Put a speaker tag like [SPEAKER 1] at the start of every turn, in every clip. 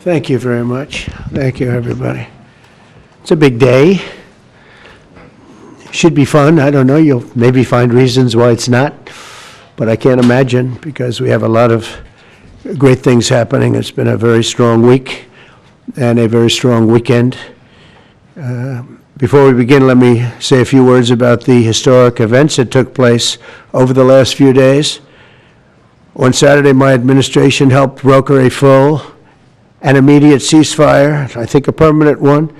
[SPEAKER 1] Thank you very much. Thank you, everybody. It's a big day. Should be fun. I don't know. You'll maybe find reasons why it's not, but I can't imagine because we have a lot of great things happening. It's been a very strong week and a very strong weekend. Before we begin, let me say a few words about the historic events that took place over the last few days. On Saturday, my administration helped broker a full and immediate ceasefire, I think a permanent one,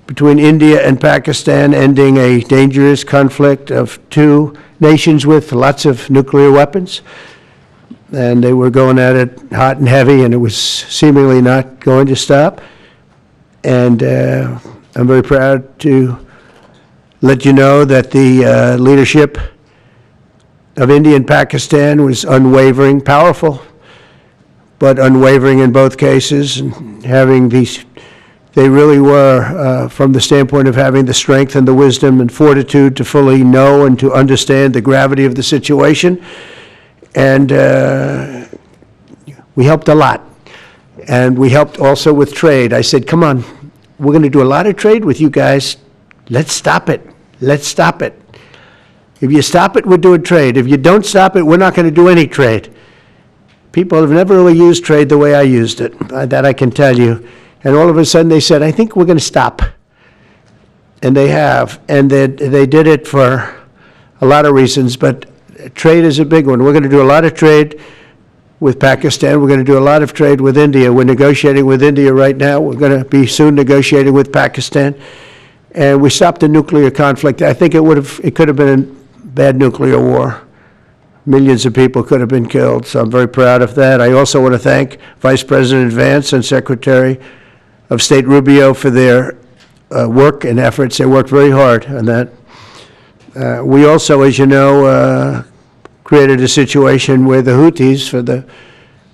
[SPEAKER 1] between India and Pakistan, ending a dangerous conflict of two nations with lots of nuclear weapons. And they were going at it hot and heavy, and it was seemingly not going to stop. And I'm very proud to let you know that the leadership of India and Pakistan was unwavering, powerful, but unwavering in both cases, and having these, they really were, from the standpoint of having the strength and the wisdom and fortitude to fully know and to understand the gravity of the situation. And we helped a lot. And we helped also with trade. I said, come on, we're going to do a lot of trade with you guys. Let's stop it. Let's stop it. If you stop it, we're doing trade. If you don't stop it, we're not going to do any trade. People have never really used trade the way I used it, that I can tell you. And all of a sudden they said, I think we're going to stop. And they have. And they did it for a lot of reasons, but trade is a big one. We're going to do a lot of trade with Pakistan. We're going to do a lot of trade with India. We're negotiating with India right now. We're going to be soon negotiating with Pakistan. And we stopped the nuclear conflict. I think it could have been a bad nuclear war. Millions of people could have been killed, so I'm very proud of that. I also want to thank Vice President Vance and Secretary of State Rubio for their work and efforts. They worked very hard on that. We also, as you know, created a situation where the Houthis, for the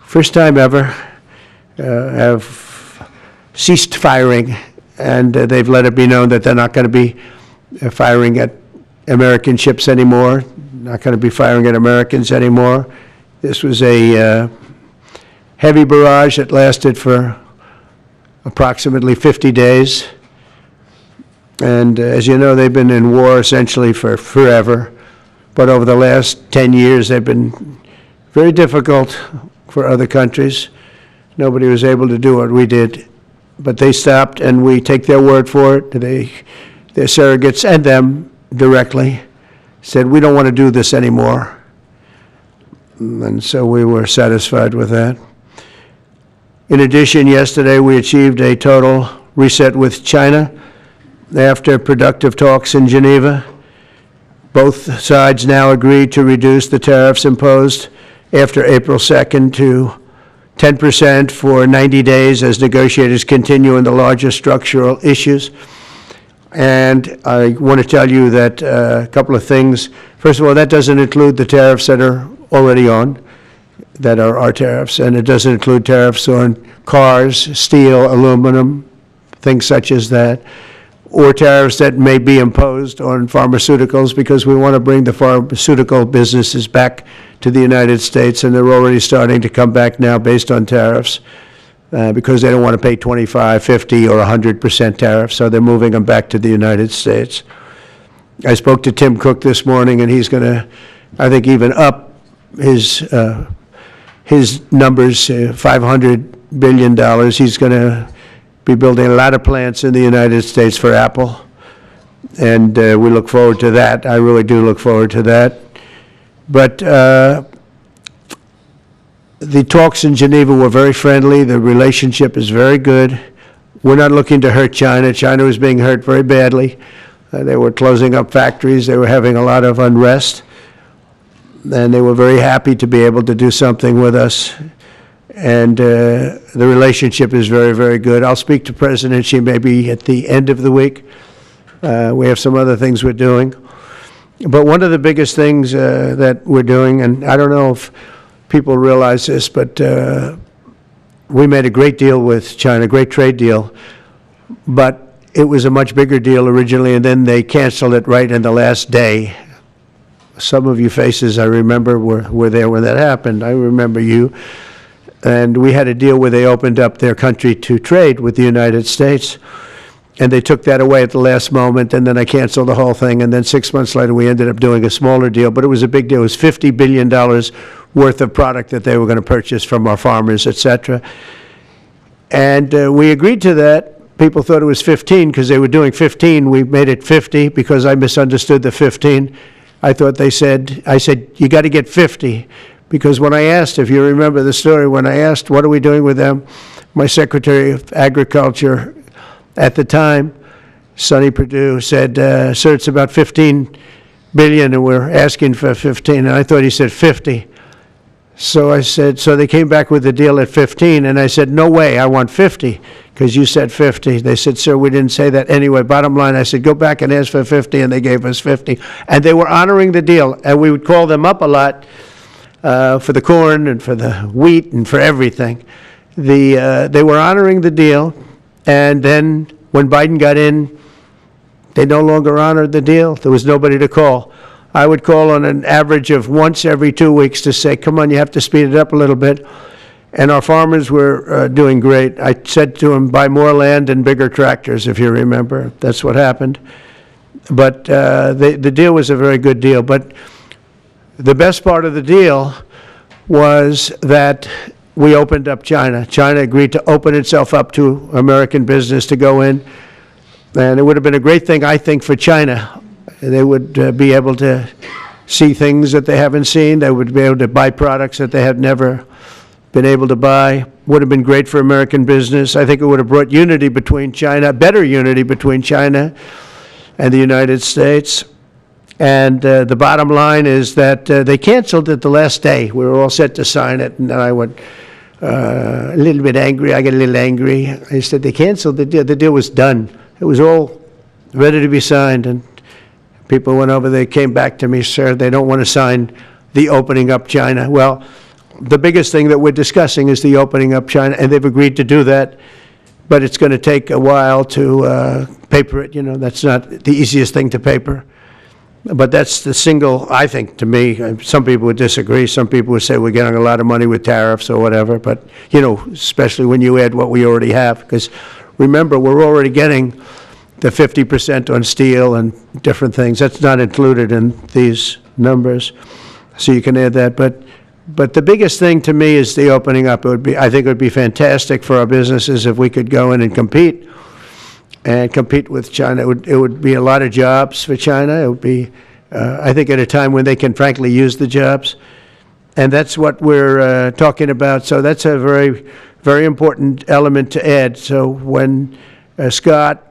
[SPEAKER 1] first time ever, have ceased firing, and they've let it be known that they're not going to be firing at American ships anymore, not going to be firing at Americans anymore. This was a heavy barrage that lasted for approximately 50 days. And as you know, they've been in war essentially for forever. But over the last 10 years, they've been very difficult for other countries. Nobody was able to do what we did. But they stopped, and we take their word for it. Their surrogates and them directly said, we don't want to do this anymore. And so we were satisfied with that. In addition, yesterday we achieved a total reset with China after productive talks in Geneva. Both sides now agreed to reduce the tariffs imposed after April 2nd to 10% for 90 days as negotiators continue on the larger structural issues. And I want to tell you that a couple of things. First of all, that doesn't include the tariffs that are already on, that are our tariffs, and it doesn't include tariffs on cars, steel, aluminum, things such as that, or tariffs that may be imposed on pharmaceuticals, because we want to bring the pharmaceutical businesses back to the United States, and they're already starting to come back now based on tariffs. Because they don't want to pay 25, 50, or 100% tariffs, so they're moving them back to the United States. I spoke to Tim Cook this morning, and he's going to, I think, even up his numbers, $500 billion. He's going to be building a lot of plants in the United States for Apple, and we look forward to that. I really do look forward to that. But the talks in Geneva were very friendly. The relationship is very good. We're not looking to hurt China. China was being hurt very badly. They were closing up factories. They were having a lot of unrest. And they were very happy to be able to do something with us. And the relationship is very, very good. I'll speak to President Xi maybe at the end of the week. We have some other things we're doing. But one of the biggest things that we're doing, and I don't know if people realize this, but we made a great deal with China, great trade deal, but it was a much bigger deal originally, and then they canceled it right in the last day. some of you faces I remember were there when that happened. I remember you. And we had a deal where they opened up their country to trade with the United States. And they took that away at the last moment, and then I canceled the whole thing. And then 6 months later, we ended up doing a smaller deal. But it was a big deal. It was $50 billion worth of product that they were going to purchase from our farmers, et cetera. And we agreed to that. People thought it was 15 because they were doing 15. We made it 50 because I misunderstood the 15. I said, you got to get 50. Because when I asked, if you remember the story, when I asked, what are we doing with them? My Secretary of Agriculture at the time, Sonny Perdue, said, sir, it's about 15 billion and we're asking for 15. And I thought he said 50. So I said, so they came back with the deal at 15. And I said, no way, I want 50 because you said 50. They said, sir, we didn't say that. Anyway, bottom line, I said, go back and ask for 50. And they gave us 50. And they were honoring the deal. And we would call them up a lot for the corn and for the wheat and for everything. They were honoring the deal. And then when Biden got in, they no longer honored the deal. There was nobody to call. I would call on an average of once every 2 weeks to say, come on, you have to speed it up a little bit. And our farmers were doing great. I said to them, buy more land and bigger tractors, if you remember. That's what happened. But the deal was a very good deal. But the best part of the deal was that we opened up China. China agreed to open itself up to American business to go in. And it would have been a great thing, I think, for China. They would be able to see things that they haven't seen. They would be able to buy products that they had never been able to buy. Would have been great for American business. I think it would have brought unity between China, better unity between China and the United States. And the bottom line is that they canceled it the last day. We were all set to sign it, and then I went a little bit angry. I got a little angry. I said, they canceled the deal. The deal was done. It was all ready to be signed, and people went over, they came back to me, sir, they don't want to sign the opening up China. Well, the biggest thing that we're discussing is the opening up China, and they've agreed to do that, but it's going to take a while to paper it. You know, that's not the easiest thing to paper. But that's the single, I think, to me, some people would disagree. Some people would say we're getting a lot of money with tariffs or whatever, but, you know, especially when you add what we already have, because remember, we're already getting the 50% on steel and different things. That's not included in these numbers, so you can add that. But the biggest thing to me is the opening up. I think it would be fantastic for our businesses if we could go in and compete with China. It would be a lot of jobs for China. It would be, I think, at a time when they can frankly use the jobs. And that's what we're talking about. So that's a very, very important element to add. So when Scott,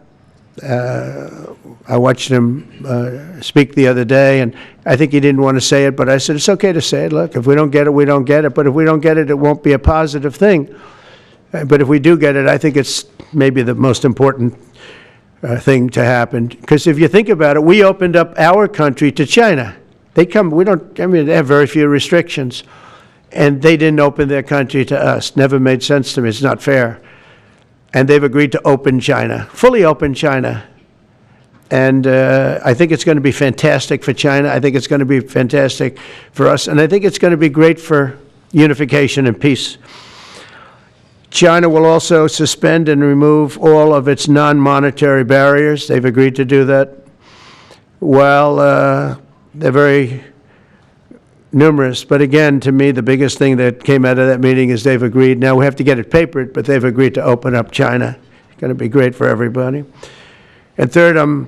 [SPEAKER 1] I watched him speak the other day, and I think he didn't want to say it, but I said, it's okay to say it. Look, if we don't get it, we don't get it. But if we don't get it, it won't be a positive thing. But if we do get it, I think it's maybe the most important thing to happen. Because if you think about it, we opened up our country to China. They have very few restrictions. And they didn't open their country to us. Never made sense to me. It's not fair. And they've agreed to open China, fully open China. And I think it's going to be fantastic for China. I think it's going to be fantastic for us. And I think it's going to be great for unification and peace. China will also suspend and remove all of its non-monetary barriers. They've agreed to do that. Well, they're very numerous. But again, to me, the biggest thing that came out of that meeting is they've agreed. Now, we have to get it papered, but they've agreed to open up China. It's going to be great for everybody. And third, I'm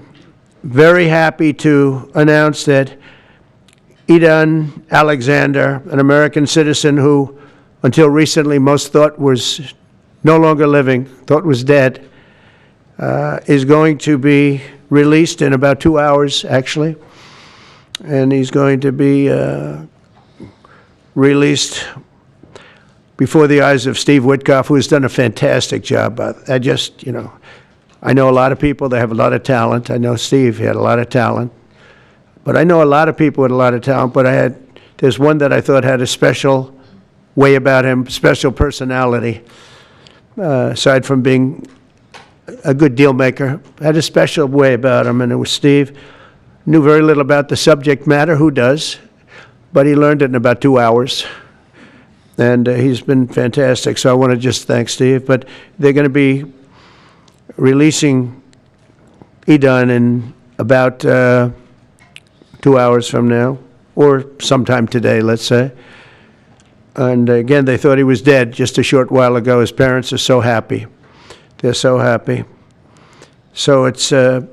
[SPEAKER 1] very happy to announce that Idan Alexander, an American citizen who until recently most thought was no longer living, thought was dead, is going to be released in about 2 hours, actually. And he's going to be released before the eyes of Steve Witkoff, who has done a fantastic job. I know a lot of people, they have a lot of talent. I know Steve had a lot of talent. But I know a lot of people with a lot of talent, but there's one that I thought had a special way about him, special personality, aside from being a good deal maker, had a special way about him, and it was Steve. Knew very little about the subject matter. Who does? But he learned it in about 2 hours. And he's been fantastic. So I want to just thank Steve. But they're going to be releasing Idan in about 2 hours from now, or sometime today, let's say. And again, they thought he was dead just a short while ago. His parents are so happy. They're so happy. So it's, as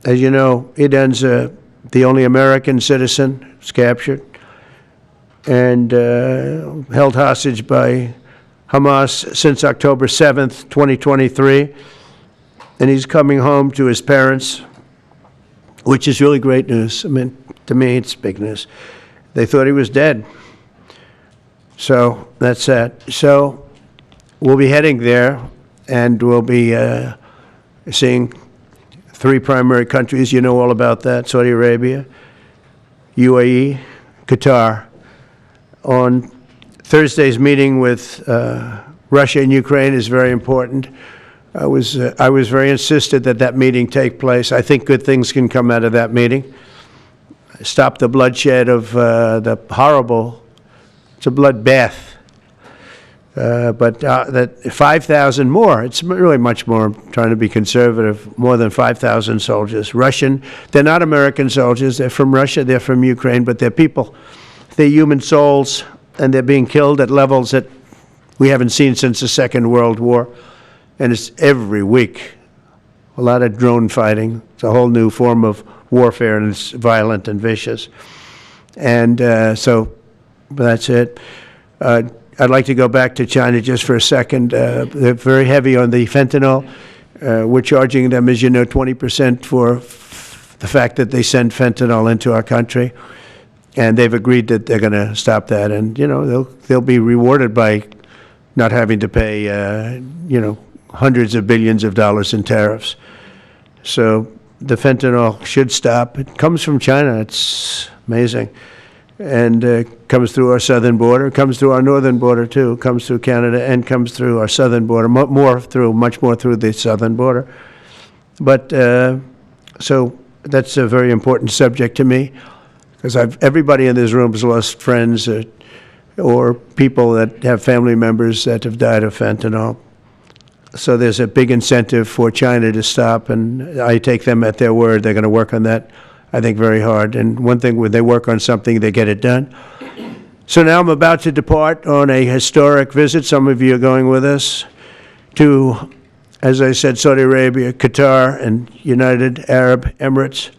[SPEAKER 1] you know, Idan's the only American citizen who's captured and held hostage by Hamas since October 7th, 2023. And he's coming home to his parents, which is really great news. I mean, to me, it's big news. They thought he was dead. So that's that. So we'll be heading there, and we'll be seeing 3 primary countries. You know all about that: Saudi Arabia, UAE, Qatar. On Thursday's meeting with Russia and Ukraine is very important. I was very insistent that that meeting take place. I think good things can come out of that meeting. Stop the bloodshed of the horrible. It's a bloodbath. But that 5,000 more, it's really much more, I'm trying to be conservative, more than 5,000 soldiers. Russian, they're not American soldiers, they're from Russia, they're from Ukraine, but they're people. They're human souls, and they're being killed at levels that we haven't seen since the Second World War. And it's every week. A lot of drone fighting. It's a whole new form of warfare, and it's violent and vicious. And so that's it. I'd like to go back to China just for a second. They're very heavy on the fentanyl. We're charging them, as you know, 20% for the fact that they send fentanyl into our country. And they've agreed that they're going to stop that. And, you know, they'll be rewarded by not having to pay, hundreds of billions of dollars in tariffs. So the fentanyl should stop. It comes from China. It's amazing. And comes through our southern border, comes through our northern border too, comes through Canada, and comes through our southern border, much more through the southern border. But so that's a very important subject to me, because everybody in this room has lost friends or people that have family members that have died of fentanyl. So there's a big incentive for China to stop, and I take them at their word. They're going to work on that, I think, very hard. And one thing, when they work on something, they get it done. So now I'm about to depart on a historic visit. Some of you are going with us to, as I said, Saudi Arabia, Qatar, and United Arab Emirates.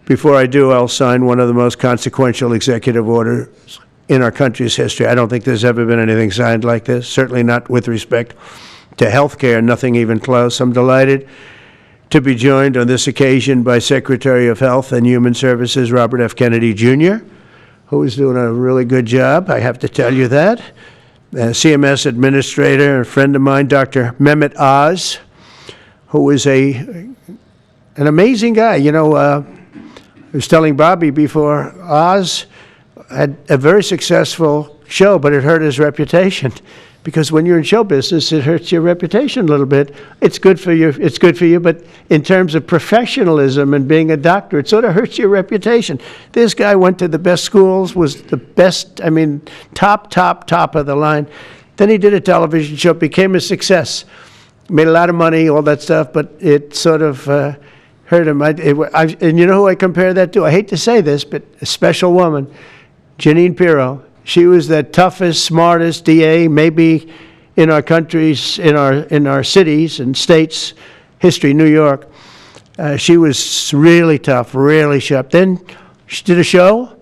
[SPEAKER 1] Before I do, I'll sign one of the most consequential executive orders in our country's history. I don't think there's ever been anything signed like this, certainly not with respect to health care, nothing even close. I'm delighted to be joined on this occasion by Secretary of Health and Human Services, Robert F. Kennedy Jr., who is doing a really good job, I have to tell you that. CMS Administrator, a friend of mine, Dr. Mehmet Oz, who is an amazing guy. You know, I was telling Bobby before, Oz had a very successful show, but it hurt his reputation. Because when you're in show business, it hurts your reputation a little bit. It's good for you, but in terms of professionalism and being a doctor, it sort of hurts your reputation. This guy went to the best schools, was the best, top of the line. Then he did a television show, became a success, made a lot of money, all that stuff, but it sort of hurt him. And you know who I compare that to? I hate to say this, but a special woman, Jeanine Pirro. She was the toughest, smartest DA, maybe in our countries, in our cities and states history, New York. She was really tough, really sharp. Then she did a show,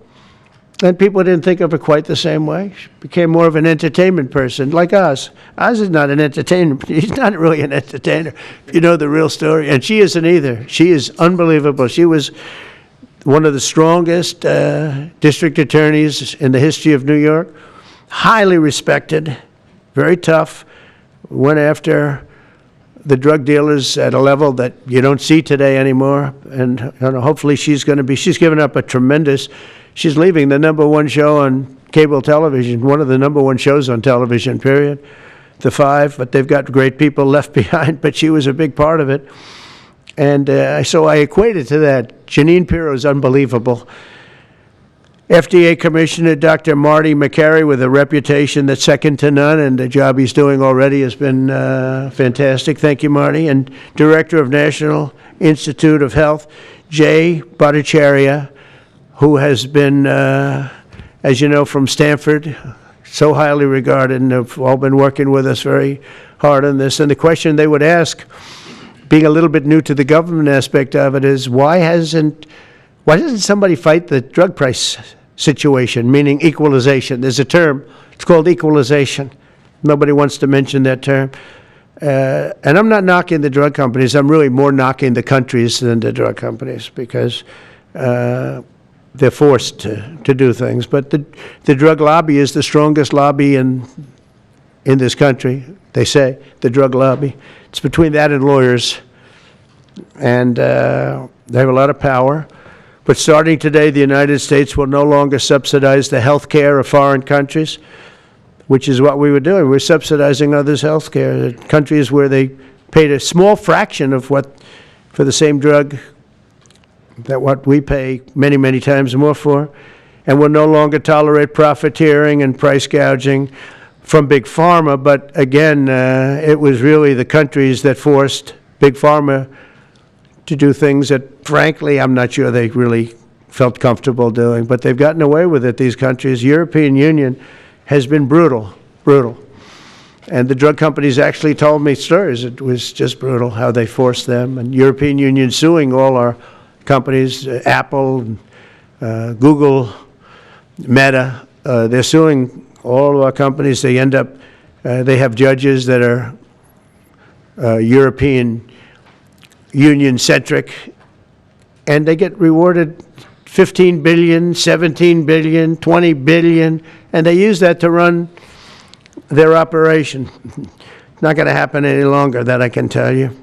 [SPEAKER 1] and people didn't think of her quite the same way. She became more of an entertainment person, like Oz. Oz is not an entertainer. He's not really an entertainer, if you know the real story. And she isn't either. She is unbelievable. She was one of the strongest district attorneys in the history of New York, highly respected, very tough, went after the drug dealers at a level that you don't see today anymore, and hopefully she's given up she's leaving the #1 show on cable television, one of the #1 shows on television, period, The Five, but they've got great people left behind, but she was a big part of it. And so I equate it to that. Janine Pirro is unbelievable. FDA Commissioner Dr. Marty McCary, with a reputation that's second to none, and the job he's doing already has been fantastic. Thank you, Marty. And Director of National Institute of Health, Jay Bhattacharya, who has been, as you know, from Stanford, so highly regarded, and have all been working with us very hard on this. And the question they would ask, being a little bit new to the government aspect of it, is why doesn't somebody fight the drug price situation, meaning equalization? There's a term, it's called equalization. Nobody wants to mention that term. And I'm not knocking the drug companies, I'm really more knocking the countries than the drug companies, because they're forced to do things. But the drug lobby is the strongest lobby in this country, they say, the drug lobby. It's between that and lawyers, and they have a lot of power. But starting today, the United States will no longer subsidize the health care of foreign countries, which is what we were doing. We're subsidizing others' health care. Countries where they paid a small fraction of what, for the same drug, that what we pay many, many times more for. And we'll no longer tolerate profiteering and price gouging from Big Pharma. But again, it was really the countries that forced Big Pharma to do things that, frankly, I'm not sure they really felt comfortable doing. But they've gotten away with it, these countries. European Union has been brutal. And the drug companies actually told me stories. It was just brutal how they forced them. And European Union suing all our companies, Apple, Google, Meta. They're suing all of our companies. They end up, they have judges that are European Union-centric, and they get rewarded $15 billion, $17 billion, $20 billion, and they use that to run their operation. Not going to happen any longer, that I can tell you.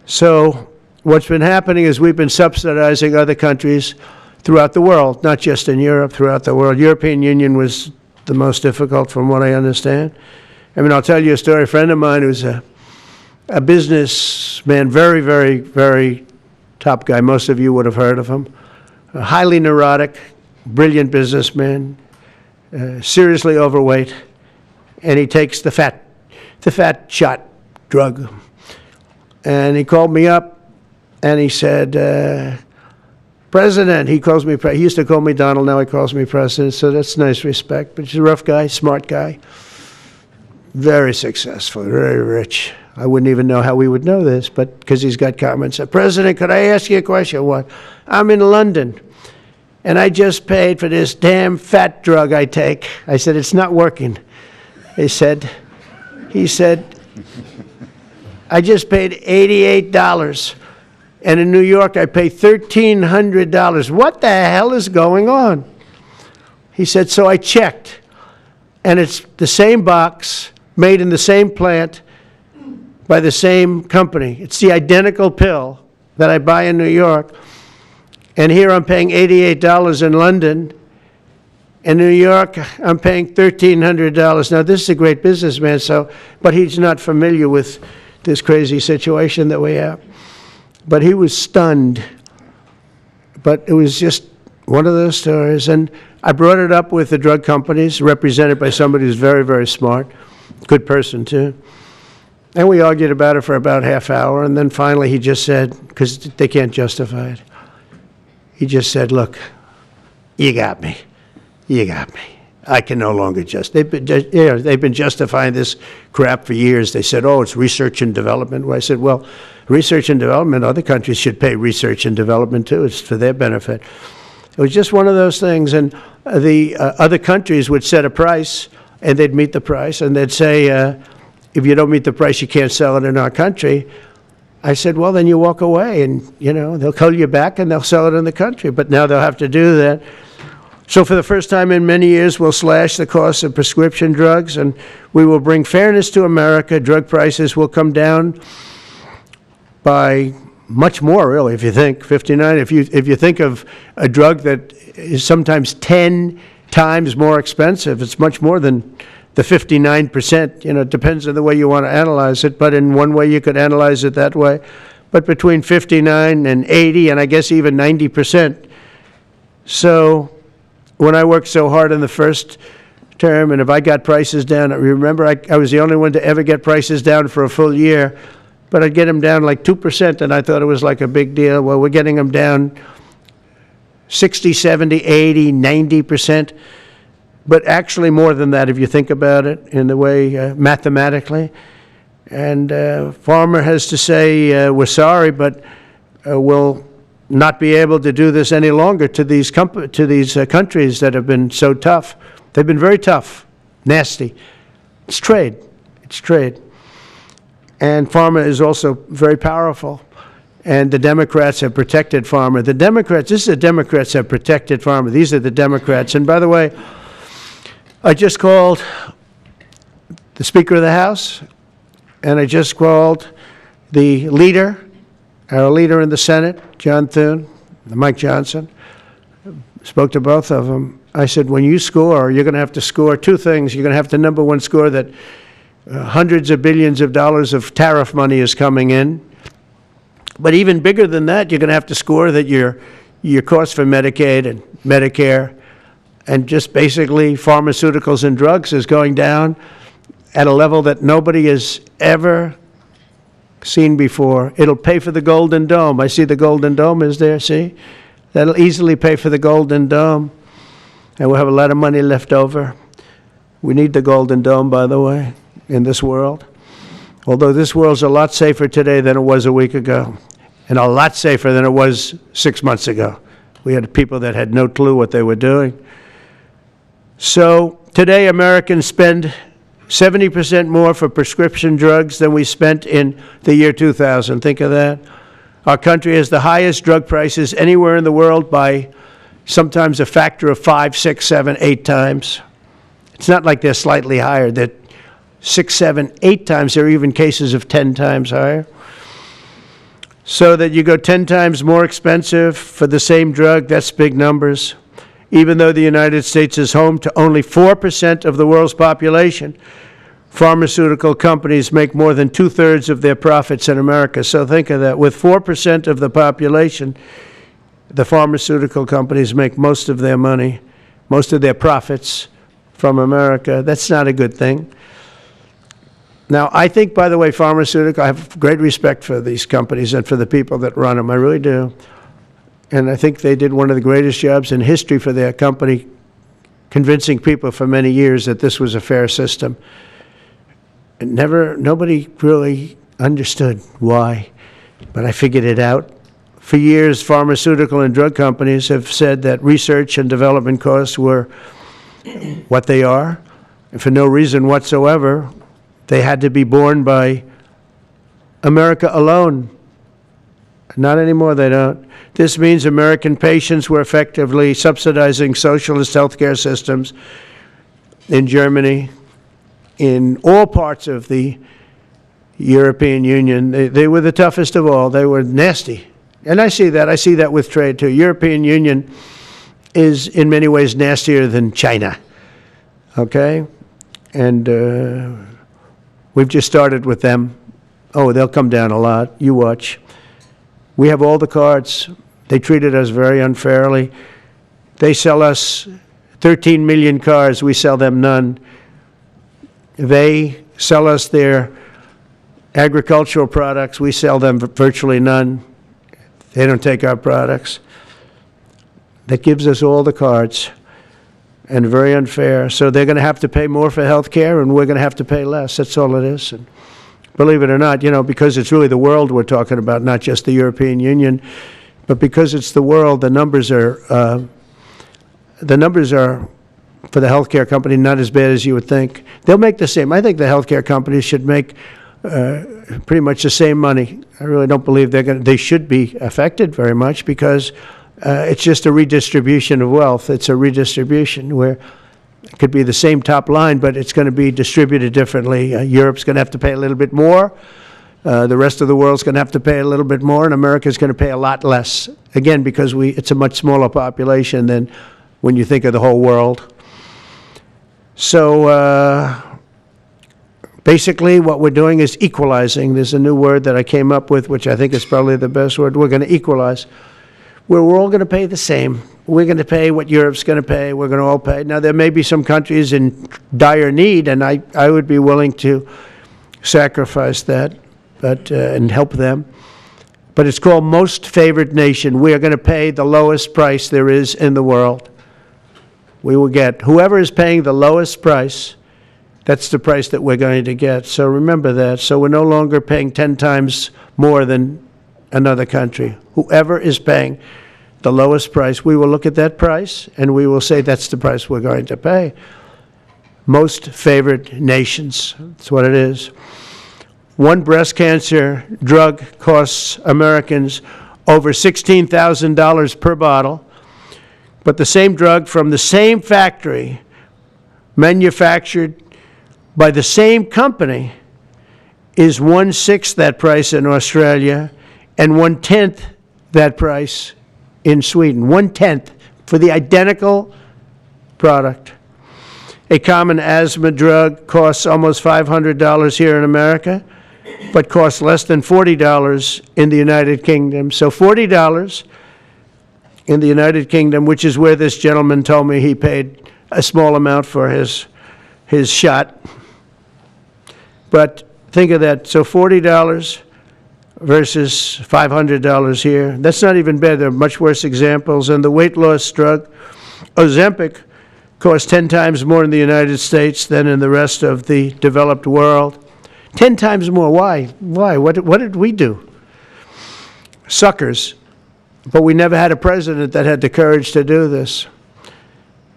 [SPEAKER 1] So what's been happening is we've been subsidizing other countries throughout the world, not just in Europe, throughout the world. European Union was the most difficult, from what I understand. I mean, I'll tell you a story. A friend of mine who's a businessman, very, very, very top guy. Most of you would have heard of him. A highly neurotic, brilliant businessman, seriously overweight, and he takes the fat shot drug. And he called me up, and he said, President, he calls me, he used to call me Donald, now he calls me President, so that's nice respect. But he's a rough guy, smart guy, very successful, very rich. I wouldn't even know how we would know this, but because he's got comments. President, could I ask you a question? What? I'm in London, and I just paid for this damn fat drug I take. I said, it's not working. He said, I just paid $88, and in New York I pay $1,300. What the hell is going on? He said, so I checked, and it's the same box, made in the same plant, by the same company. It's the identical pill that I buy in New York. And here I'm paying $88 in London. In New York, I'm paying $1,300. Now, this is a great businessman, but he's not familiar with this crazy situation that we have. But he was stunned. But it was just one of those stories. And I brought it up with the drug companies, represented by somebody who's very, very smart, good person too. And we argued about it for about half hour, and then finally he just said, because they can't justify it, he just said, look, you got me. I can no longer they've been justifying this crap for years. They said, oh, it's research and development. Well, I said, well, research and development, other countries should pay research and development too. It's for their benefit. It was just one of those things, and the other countries would set a price, and they'd meet the price, and they'd say, if you don't meet the price, you can't sell it in our country. I said, well, then you walk away, and, they'll call you back, and they'll sell it in the country. But now they'll have to do that. So for the first time in many years, we'll slash the cost of prescription drugs, and we will bring fairness to America. Drug prices will come down by much more, really, if you think, 59. If you think of a drug that is sometimes 10 times more expensive, it's much more than the 59%, it depends on the way you want to analyze it, but in one way you could analyze it that way. but between 59 and 80, and I guess even 90%. So when I worked so hard in the first term, and if I got prices down, remember I was the only one to ever get prices down for a full year, but I'd get them down like 2%, and I thought it was like a big deal. Well, we're getting them down 60, 70, 80, 90%, but actually more than that if you think about it in the way mathematically. And farmer has to say, we're sorry, but we'll not be able to do this any longer to these countries that have been so tough. They've been very tough, nasty. It's trade. It's trade. And pharma is also very powerful. And the Democrats have protected pharma. The Democrats, this is the Democrats have protected pharma. These are the Democrats. And by the way, I just called the Speaker of the House, and I just called the leader, our leader in the Senate, John Thune, Mike Johnson. Spoke to both of them. I said, when you score, you're going to have to score two things. You're going to have to, number one, score that hundreds of billions of dollars of tariff money is coming in. But even bigger than that, you're going to have to score that your cost for Medicaid and Medicare and just basically pharmaceuticals and drugs is going down at a level that nobody has ever seen before. It'll pay for the Golden Dome. I see the Golden Dome is there, see? That'll easily pay for the Golden Dome. And we'll have a lot of money left over. We need the Golden Dome, by the way, in this world. Although this world's a lot safer today than it was a week ago, and a lot safer than it was 6 months ago. We had people that had no clue what they were doing. So today Americans spend 70% more for prescription drugs than we spent in the year 2000. Think of that. Our country has the highest drug prices anywhere in the world by sometimes a factor of 5, 6, 7, 8 times. It's not like they're slightly higher. They're 6, 7, 8 times. There are even cases of 10 times higher. So that you go 10 times more expensive for the same drug, that's big numbers. Even though the United States is home to only 4% of the world's population, pharmaceutical companies make more than 2/3 of their profits in America. So think of that. With 4% of the population, the pharmaceutical companies make most of their money, most of their profits from America. That's not a good thing. Now, I think, by the way, I have great respect for these companies and for the people that run them. I really do. And I think they did one of the greatest jobs in history for their company, convincing people for many years that this was a fair system. And nobody really understood why, but I figured it out. For years, pharmaceutical and drug companies have said that research and development costs were what they are, and for no reason whatsoever. They had to be borne by America alone. Not anymore, they don't. This means American patients were effectively subsidizing socialist healthcare systems in Germany, in all parts of the European Union. They were the toughest of all. They were nasty. And I see that. I see that with trade, too. European Union is in many ways nastier than China. Okay? And we've just started with them. Oh, they'll come down a lot. You watch. We have all the cards. They treated us very unfairly. They sell us 13 million cars. We sell them none. They sell us their agricultural products. We sell them virtually none. They don't take our products. That gives us all the cards, and very unfair. So they're going to have to pay more for health care, and we're going to have to pay less. That's all it is. And believe it or not, because it's really the world we're talking about, not just the European Union, but because it's the world, the numbers are for the healthcare company not as bad as you would think. They'll make the same. I think the healthcare companies should make pretty much the same money. I really don't believe they should be affected very much, because it's just a redistribution of wealth. It's a redistribution where it could be the same top line, but it's going to be distributed differently. Europe's going to have to pay a little bit more. The rest of the world's going to have to pay a little bit more, and America's going to pay a lot less. Again, because it's a much smaller population than when you think of the whole world. So Basically, what we're doing is equalizing. There's a new word that I came up with, which I think is probably the best word. We're going to equalize, where we're all going to pay the same. We're going to pay what Europe's going to pay. We're going to all pay. Now, there may be some countries in dire need, and I would be willing to sacrifice that and help them. But it's called Most Favored Nation. We are going to pay the lowest price there is in the world. We will get whoever is paying the lowest price. That's the price that we're going to get. So remember that. So we're no longer paying 10 times more than another country. Whoever is paying the lowest price, we will look at that price and we will say that's the price we're going to pay. Most favored nations. That's what it is. One breast cancer drug costs Americans over $16,000 per bottle, but the same drug from the same factory, manufactured by the same company, is 1/6 that price in Australia and 1/10 that price in Sweden. 1/10 for the identical product. A common asthma drug costs almost $500 here in America, but costs less than $40 in the United Kingdom. So $40 in the United Kingdom, which is where this gentleman told me he paid a small amount for his shot. But think of that. So $40 versus $500 here. That's not even bad. There are much worse examples. And the weight loss drug, Ozempic, costs 10 times more in the United States than in the rest of the developed world. 10 times more. Why? Why? What did we do? Suckers. But we never had a president that had the courage to do this.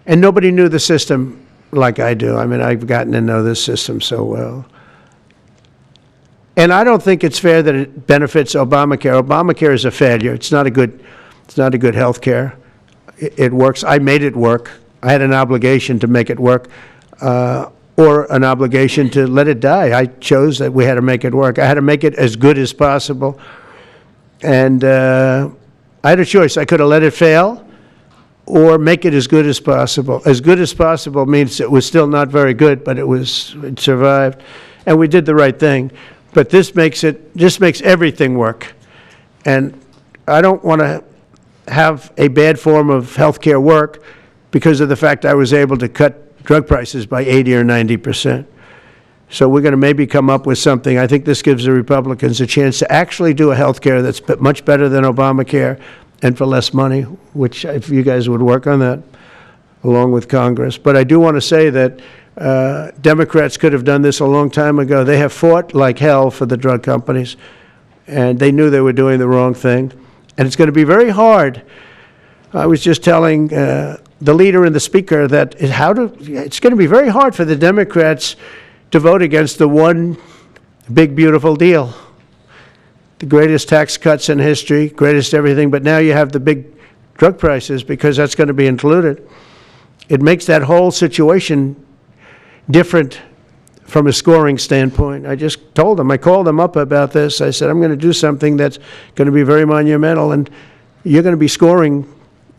[SPEAKER 1] And nobody knew the system like I do. I mean, I've gotten to know this system so well. And I don't think it's fair that it benefits Obamacare. Obamacare is a failure. It's not a good health care. It works. I made it work. I had an obligation to make it work, or an obligation to let it die. I chose that we had to make it work. I had to make it as good as possible. And I had a choice. I could have let it fail or make it as good as possible. As good as possible means it was still not very good, but it survived. And we did the right thing. But this makes everything work. And I don't want to have a bad form of health care work because of the fact I was able to cut drug prices by 80 or 90%. So we're going to maybe come up with something. I think this gives the Republicans a chance to actually do a health care that's much better than Obamacare and for less money, which if you guys would work on that along with Congress. But I do want to say that Democrats could have done this a long time ago. They have fought like hell for the drug companies, and they knew they were doing the wrong thing. And it's going to be very hard. I was just telling the leader and the speaker that it's going to be very hard for the Democrats to vote against the one big, beautiful deal. The greatest tax cuts in history, greatest everything, but now you have the big drug prices because that's going to be included. It makes that whole situation different from a scoring standpoint. I just told them, I called them up about this. I said, I'm going to do something that's going to be very monumental, and you're going to be scoring.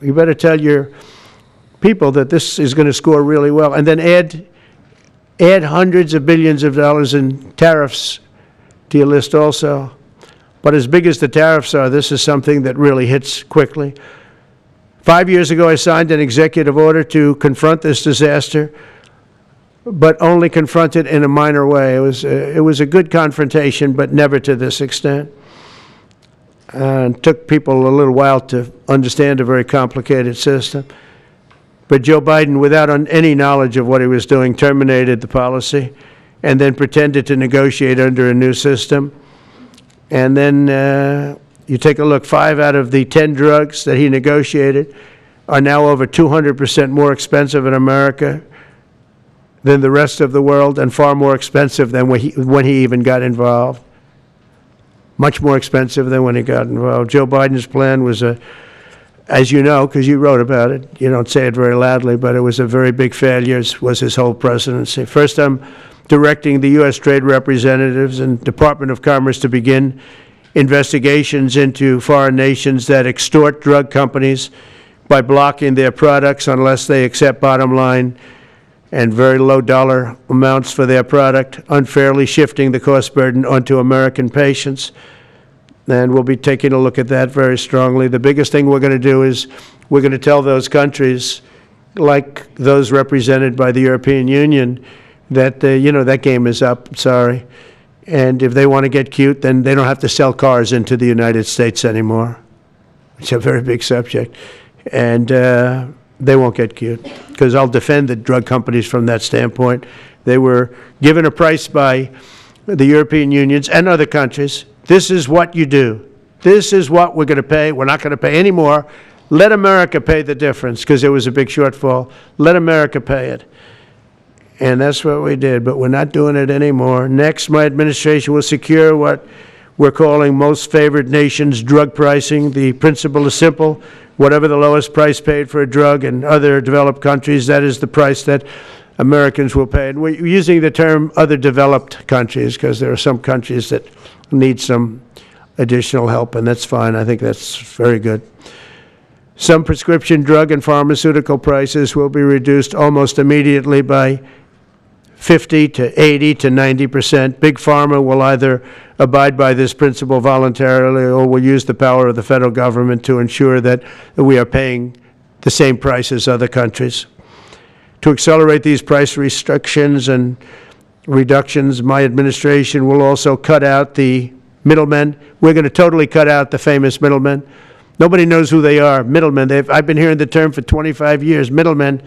[SPEAKER 1] You better tell your people that this is going to score really well. And then add hundreds of billions of dollars in tariffs to your list also. But as big as the tariffs are, this is something that really hits quickly. 5 years ago, I signed an executive order to confront this disaster, but only confront it in a minor way. It was a good confrontation, but never to this extent. And it took people a little while to understand a very complicated system. But Joe Biden, without any knowledge of what he was doing, terminated the policy and then pretended to negotiate under a new system. And then you take a look, 5 out of the 10 drugs that he negotiated are now over 200% more expensive in America than the rest of the world, and far more expensive than when he even got involved. Much more expensive than when he got involved. Joe Biden's plan was as you know, because you wrote about it, you don't say it very loudly, but it was a very big failure, was his whole presidency. First, I'm directing the U.S. trade representatives and Department of Commerce to begin investigations into foreign nations that extort drug companies by blocking their products unless they accept bottom line and very low dollar amounts for their product, unfairly shifting the cost burden onto American patients. And we'll be taking a look at that very strongly. The biggest thing we're going to do is we're going to tell those countries, like those represented by the European Union, that, that game is up, sorry. And if they want to get cute, then they don't have to sell cars into the United States anymore. It's a very big subject. And they won't get cute, because I'll defend the drug companies from that standpoint. They were given a price by the European Unions and other countries. This is what you do. This is what we're going to pay. We're not going to pay any more. Let America pay the difference, because there was a big shortfall. Let America pay it. And that's what we did, but we're not doing it anymore. Next, my administration will secure what we're calling most favored nations drug pricing. The principle is simple. Whatever the lowest price paid for a drug in other developed countries, that is the price that Americans will pay. And we're using the term other developed countries because there are some countries that need some additional help, and that's fine. I think that's very good. Some prescription drug and pharmaceutical prices will be reduced almost immediately by 50 to 80 to 90%. Big Pharma will either abide by this principle voluntarily or will use the power of the federal government to ensure that we are paying the same price as other countries. To accelerate these price restrictions and reductions, my administration will also cut out the middlemen. We're going to totally cut out the famous middlemen. Nobody knows who they are, middlemen. I've been hearing the term for 25 years, middlemen.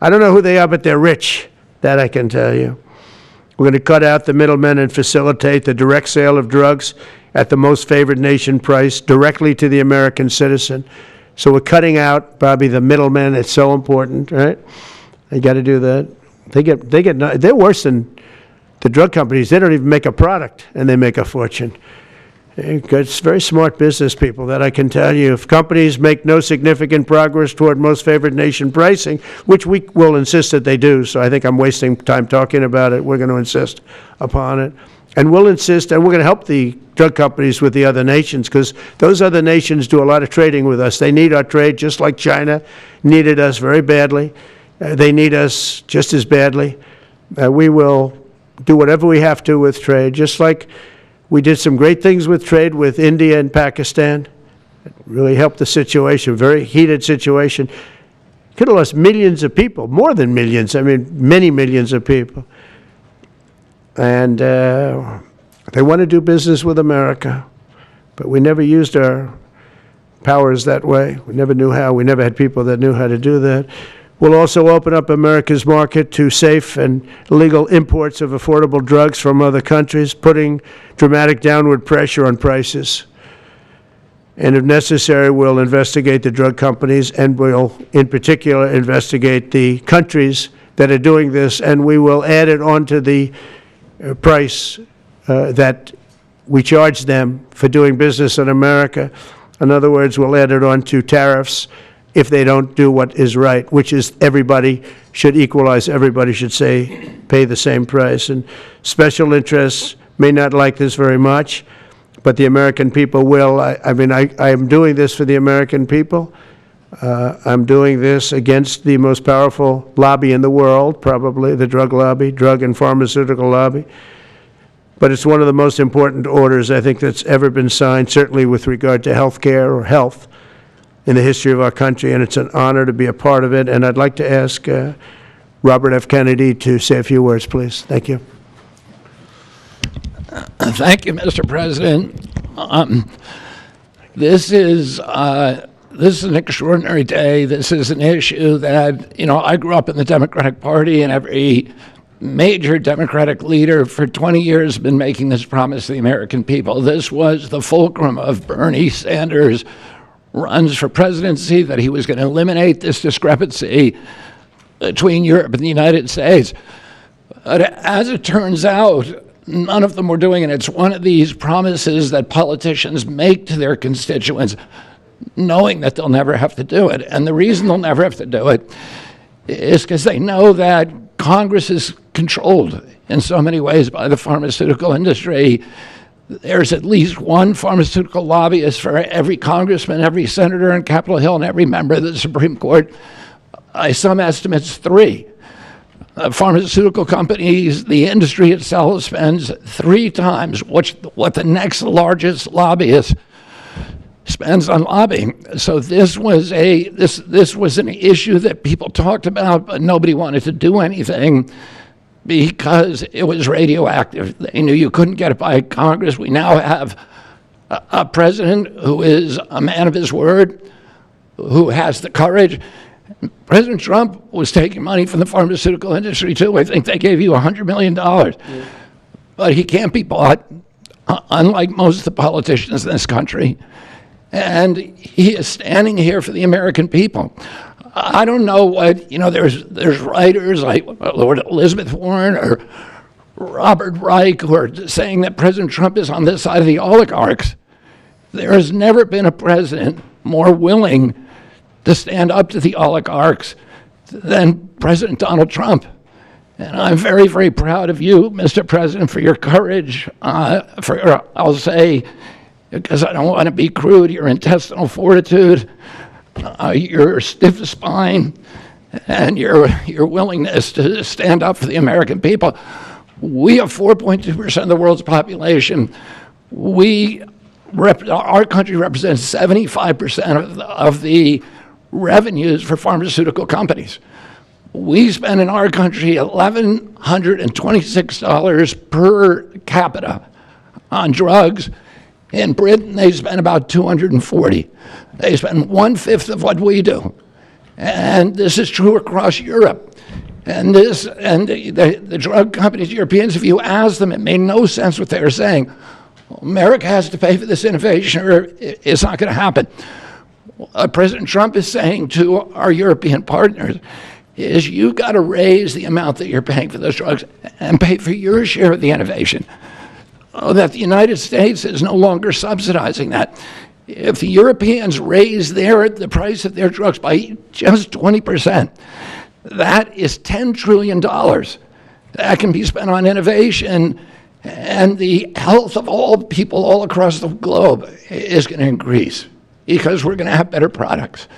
[SPEAKER 1] I don't know who they are, but they're rich. That I can tell you. We're going to cut out the middlemen and facilitate the direct sale of drugs at the most favored nation price directly to the American citizen. So we're cutting out, Bobby, the middlemen. It's so important, right? You got to do that. They're worse than the drug companies. They don't even make a product, and they make a fortune. It's very smart business people, that I can tell you. If companies make no significant progress toward most favored nation pricing, which we will insist that they do, so I think I'm wasting time talking about it. We're going to insist upon it. And we'll insist, and we're going to help the drug companies with the other nations, because those other nations do a lot of trading with us. They need our trade, just like China needed us very badly. They need us just as badly. We will do whatever we have to with trade, just like we did some great things with trade with India and Pakistan. It really helped the situation, very heated situation. Could have lost millions of people, more than millions, I mean, many millions of people. And they want to do business with America, but we never used our powers that way. We never knew how. We never had people that knew how to do that. We'll also open up America's market to safe and legal imports of affordable drugs from other countries, putting dramatic downward pressure on prices. And if necessary, we'll investigate the drug companies, and we'll, in particular, investigate the countries that are doing this, and we will add it onto the price that we charge them for doing business in America. In other words, we'll add it onto tariffs if they don't do what is right, which is everybody should equalize, everybody should pay the same price. And special interests may not like this very much, but the American people will. I am doing this for the American people. I'm doing this against the most powerful lobby in the world, probably the drug lobby, drug and pharmaceutical lobby. But it's one of the most important orders, I think, that's ever been signed, certainly with regard to health care or health in the history of our country, and it's an honor to be a part of it. And I'd like to ask Robert F. Kennedy to say a few words, please. Thank you.
[SPEAKER 2] Thank you, Mr. President. This is an extraordinary day. This is an issue that, I grew up in the Democratic Party, and every major Democratic leader for 20 years has been making this promise to the American people. This was the fulcrum of Bernie Sanders' runs for presidency, that he was going to eliminate this discrepancy between Europe and the United States. But as it turns out, none of them were doing it. It's one of these promises that politicians make to their constituents, knowing that they'll never have to do it. And the reason they'll never have to do it is because they know that Congress is controlled in so many ways by the pharmaceutical industry. There's at least one pharmaceutical lobbyist for every congressman, every senator on Capitol Hill, and every member of the Supreme Court. By some estimates, 3. Pharmaceutical companies, the industry itself spends 3 times what the next largest lobbyist spends on lobbying. So this was an issue that people talked about, but nobody wanted to do anything because it was radioactive. They knew you couldn't get it by Congress. We now have a president who is a man of his word, who has the courage. President Trump was taking money from the pharmaceutical industry too. I think they gave you $100 million. But he can't be bought, unlike most of the politicians in this country. And he is standing here for the American people. I don't know what, there's writers like Lord Elizabeth Warren or Robert Reich who are saying that President Trump is on this side of the oligarchs. There has never been a president more willing to stand up to the oligarchs than President Donald Trump. And I'm very, very proud of you, Mr. President, for your courage, I'll say, because I don't want to be crude, your intestinal fortitude, your stiff spine, and your willingness to stand up for the American people. We have 4.2% of the world's population. Our country represents 75% of the revenues for pharmaceutical companies. We spend in our country $1,126 per capita on drugs. In Britain, they spend about $240. They spend 1/5 of what we do. And this is true across Europe. And the drug companies, Europeans, if you ask them, it made no sense what they were saying. America has to pay for this innovation or it's not going to happen. What President Trump is saying to our European partners is you got to raise the amount that you're paying for those drugs and pay for your share of the innovation. That the United States is no longer subsidizing that. If the Europeans raise the price of their drugs by just 20%, that is $10 trillion that can be spent on innovation, and the health of all people all across the globe is going to increase because we're going to have better products.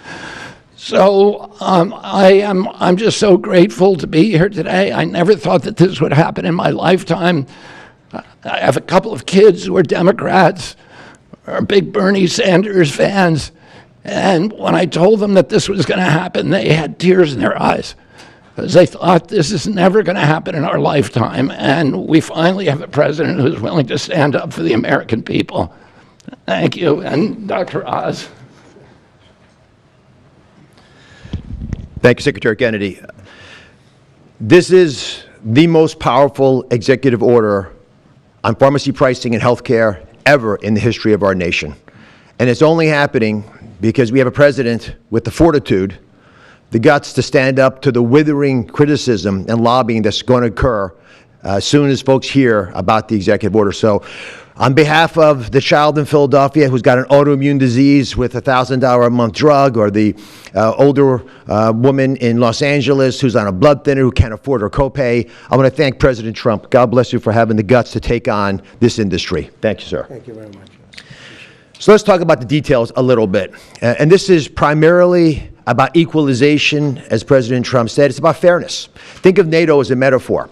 [SPEAKER 2] So I'm just so grateful to be here today. I never thought that this would happen in my lifetime. I have a couple of kids who are Democrats, are big Bernie Sanders fans, and when I told them that this was going to happen, they had tears in their eyes because they thought this is never going to happen in our lifetime, and we finally have a president who's willing to stand up for the American people. Thank you, and Dr. Oz.
[SPEAKER 3] Thank you, Secretary Kennedy. This is the most powerful executive order on pharmacy pricing and health care ever in the history of our nation. And it's only happening because we have a president with the fortitude, the guts to stand up to the withering criticism and lobbying that's going to occur as soon as folks hear about the executive order. So on behalf of the child in Philadelphia who's got an autoimmune disease with a $1,000 a month drug, or the older woman in Los Angeles who's on a blood thinner who can't afford her copay, I want to thank President Trump. God bless you for having the guts to take on this industry. Thank you, sir.
[SPEAKER 1] Thank you very much.
[SPEAKER 3] So let's talk about the details a little bit. And this is primarily about equalization, as President Trump said. It's about fairness. Think of NATO as a metaphor.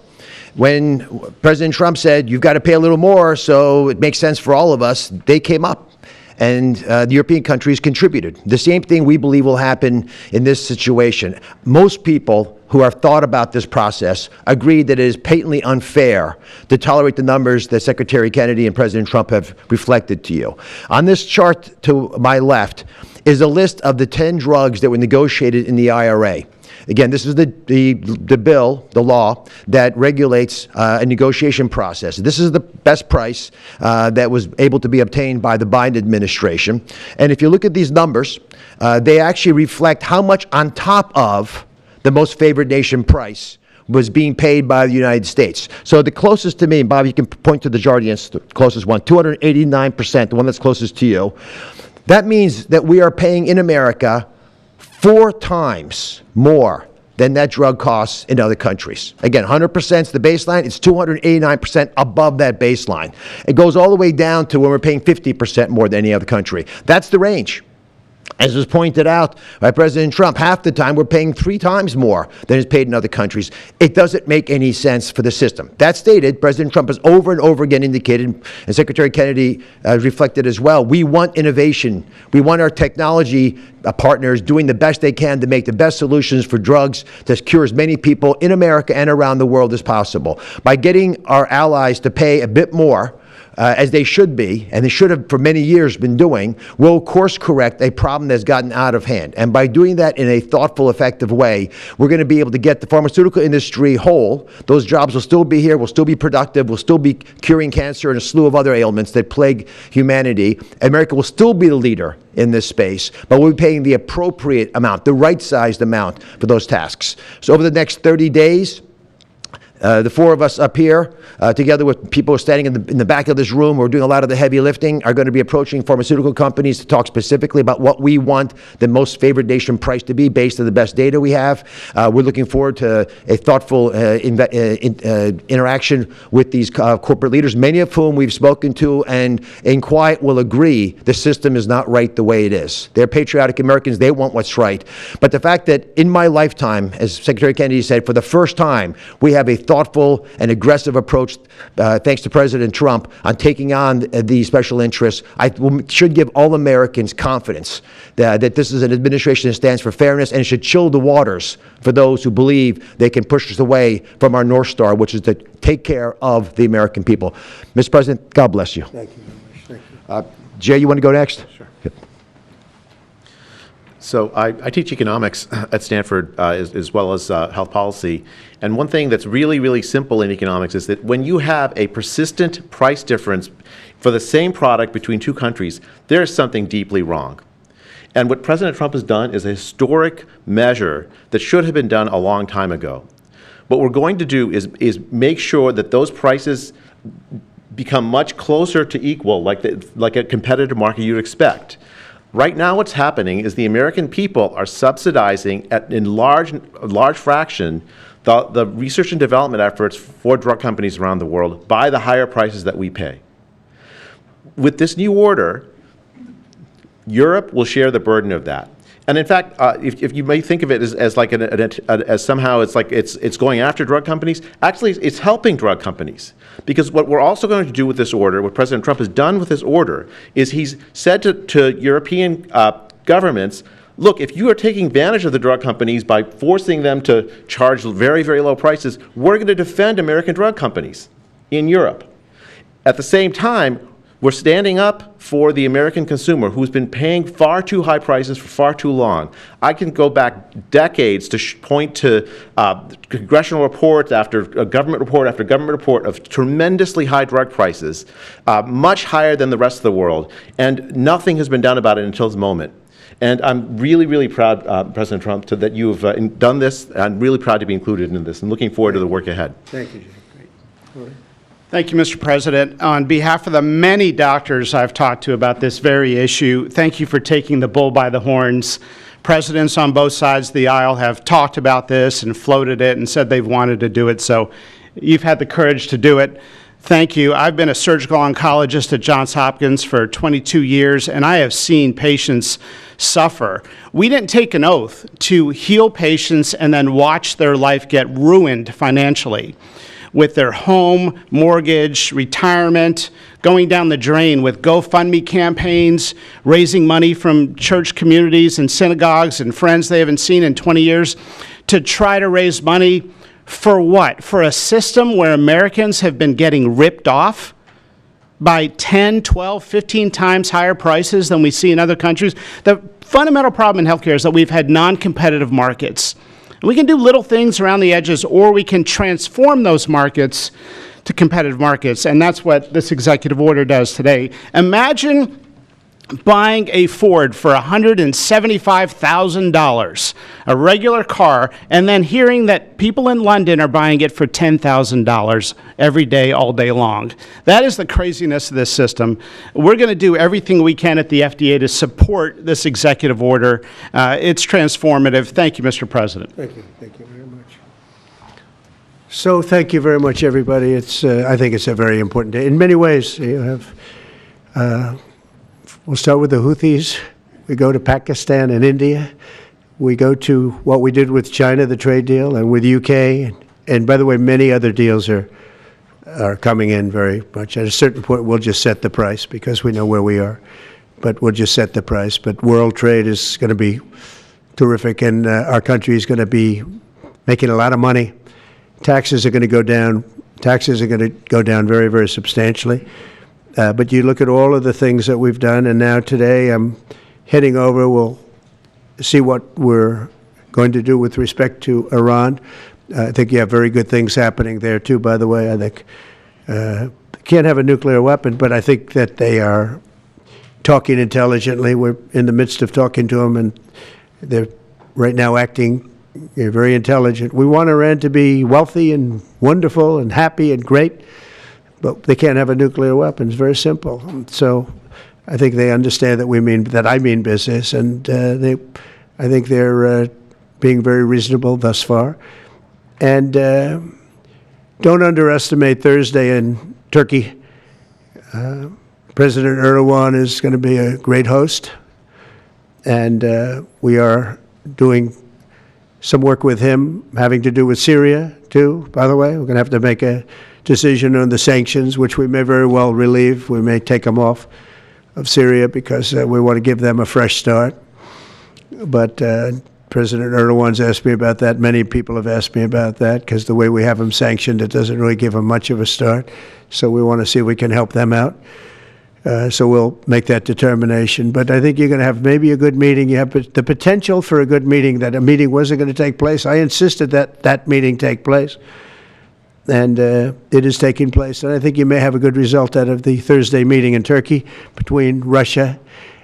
[SPEAKER 3] When President Trump said, you've got to pay a little more so it makes sense for all of us, they came up, and the European countries contributed. The same thing we believe will happen in this situation. Most people who have thought about this process agree that it is patently unfair to tolerate the numbers that Secretary Kennedy and President Trump have reflected to you. On this chart to my left is a list of the 10 drugs that were negotiated in the IRA. Again, this is the bill, the law, that regulates a negotiation process. This is the best price that was able to be obtained by the Biden administration. And if you look at these numbers, they actually reflect how much on top of the most favored nation price was being paid by the United States. So the closest to me, and Bob, you can point to the Jardiance, the closest one, 289%, the one that's closest to you. That means that we are paying in America 4 times more than that drug costs in other countries. Again, 100% is the baseline. It's 289% above that baseline. It goes all the way down to when we're paying 50% more than any other country. That's the range. As was pointed out by President Trump, half the time we're paying 3 times more than is paid in other countries. It doesn't make any sense for the system. That stated, President Trump has over and over again indicated, and Secretary Kennedy reflected as well, we want innovation. We want our technology partners doing the best they can to make the best solutions for drugs to cure as many people in America and around the world as possible. By getting our allies to pay a bit more, as they should be, and they should have for many years been doing, will course correct a problem that's gotten out of hand. And by doing that in a thoughtful, effective way, we're going to be able to get the pharmaceutical industry whole. Those jobs will still be here, will still be productive, will still be curing cancer and a slew of other ailments that plague humanity. America will still be the leader in this space, but we'll be paying the appropriate amount, the right-sized amount for those tasks. So over the next 30 days, the 4 of us up here, together with people standing in the back of this room who are doing a lot of the heavy lifting, are going to be approaching pharmaceutical companies to talk specifically about what we want the most favored nation price to be based on the best data we have. We're looking forward to a thoughtful interaction with these corporate leaders, many of whom we've spoken to and in quiet will agree the system is not right the way it is. They're patriotic Americans. They want what's right. But the fact that in my lifetime, as Secretary Kennedy said, for the first time, we have a thoughtful and aggressive approach, thanks to President Trump, on taking on the special interests, should give all Americans confidence that this is an administration that stands for fairness, and it should chill the waters for those who believe they can push us away from our North Star, which is to take care of the American people. Mr. President, God bless you.
[SPEAKER 1] Thank you very much. Thank you.
[SPEAKER 3] Jay, you want to go next?
[SPEAKER 4] Sure. So I teach economics at Stanford as well as health policy. And one thing that's really, really simple in economics is that when you have a persistent price difference for the same product between 2 countries, there is something deeply wrong. And what President Trump has done is a historic measure that should have been done a long time ago. What we're going to do is make sure that those prices become much closer to equal, like a competitive market you'd expect. Right now what's happening is the American people are subsidizing in large fraction the research and development efforts for drug companies around the world by the higher prices that we pay. With this new order, Europe will share the burden of that. And in fact, if you may think of it as like as somehow it's going after drug companies, actually it's helping drug companies. Because what we're also going to do with this order, what President Trump has done with this order, is he's said to European governments, look, if you are taking advantage of the drug companies by forcing them to charge very, very low prices, we're going to defend American drug companies in Europe. At the same time, we're standing up for the American consumer who's been paying far too high prices for far too long. I can go back decades to point to congressional reports after government report after government report of tremendously high drug prices, much higher than the rest of the world, and nothing has been done about it until this moment. And I'm really, really proud, President Trump, that you've done this. I'm really proud to be included in this and looking forward to the work ahead.
[SPEAKER 1] Thank you, Jay. Great. All right.
[SPEAKER 5] Thank you, Mr. President. On behalf of the many doctors I've talked to about this very issue, thank you for taking the bull by the horns. Presidents on both sides of the aisle have talked about this and floated it and said they've wanted to do it, so you've had the courage to do it. Thank you. I've been a surgical oncologist at Johns Hopkins for 22 years, and I have seen patients suffer. We didn't take an oath to heal patients and then watch their life get ruined financially, with their home, mortgage, retirement, going down the drain with GoFundMe campaigns, raising money from church communities and synagogues and friends they haven't seen in 20 years to try to raise money for what? For a system where Americans have been getting ripped off by 10, 12, 15 times higher prices than we see in other countries. The fundamental problem in healthcare is that we've had non-competitive markets. We can do little things around the edges, or we can transform those markets to competitive markets, and that's what this executive order does today. Imagine buying a Ford for $175,000, a regular car, and then hearing that people in London are buying it for $10,000 every day, all day long. That is the craziness of this system. We're going to do everything we can at the FDA to support this executive order. It's transformative. Thank you, Mr. President.
[SPEAKER 1] Thank you. Thank you very much. So thank you very much, everybody. I think it's a very important day. In many ways, you have... we'll start with the Houthis. We go to Pakistan and India. We go to what we did with China, the trade deal, and with UK. And by the way, many other deals are coming in very much. At a certain point, we'll just set the price because we know where we are. But we'll just set the price. But world trade is going to be terrific, and our country is going to be making a lot of money. Taxes are going to go down. Taxes are going to go down very, very substantially. But you look at all of the things that we've done, and now today I'm heading over. We'll see what we're going to do with respect to Iran. I think you have very good things happening there, too, by the way. I think can't have a nuclear weapon, but I think that they are talking intelligently. We're in the midst of talking to them, and they're right now acting very intelligent. We want Iran to be wealthy and wonderful and happy and great, but they can't have a nuclear weapon. It's very simple. So I think they understand that I mean business, and I think they're being very reasonable thus far. And don't underestimate Thursday in Turkey. President Erdogan is going to be a great host, and we are doing some work with him having to do with Syria, too, by the way. We're going to have to make a decision on the sanctions, which we may very well relieve. We may take them off of Syria because we want to give them a fresh start. But President Erdogan's asked me about that. Many people have asked me about that because the way we have them sanctioned, it doesn't really give them much of a start. So we want to see if we can help them out. So we'll make that determination. But I think you're going to have maybe a good meeting. You have the potential for a good meeting, that a meeting wasn't going to take place. I insisted that that meeting take place. And it is taking place. And I think you may have a good result out of the Thursday meeting in Turkey between Russia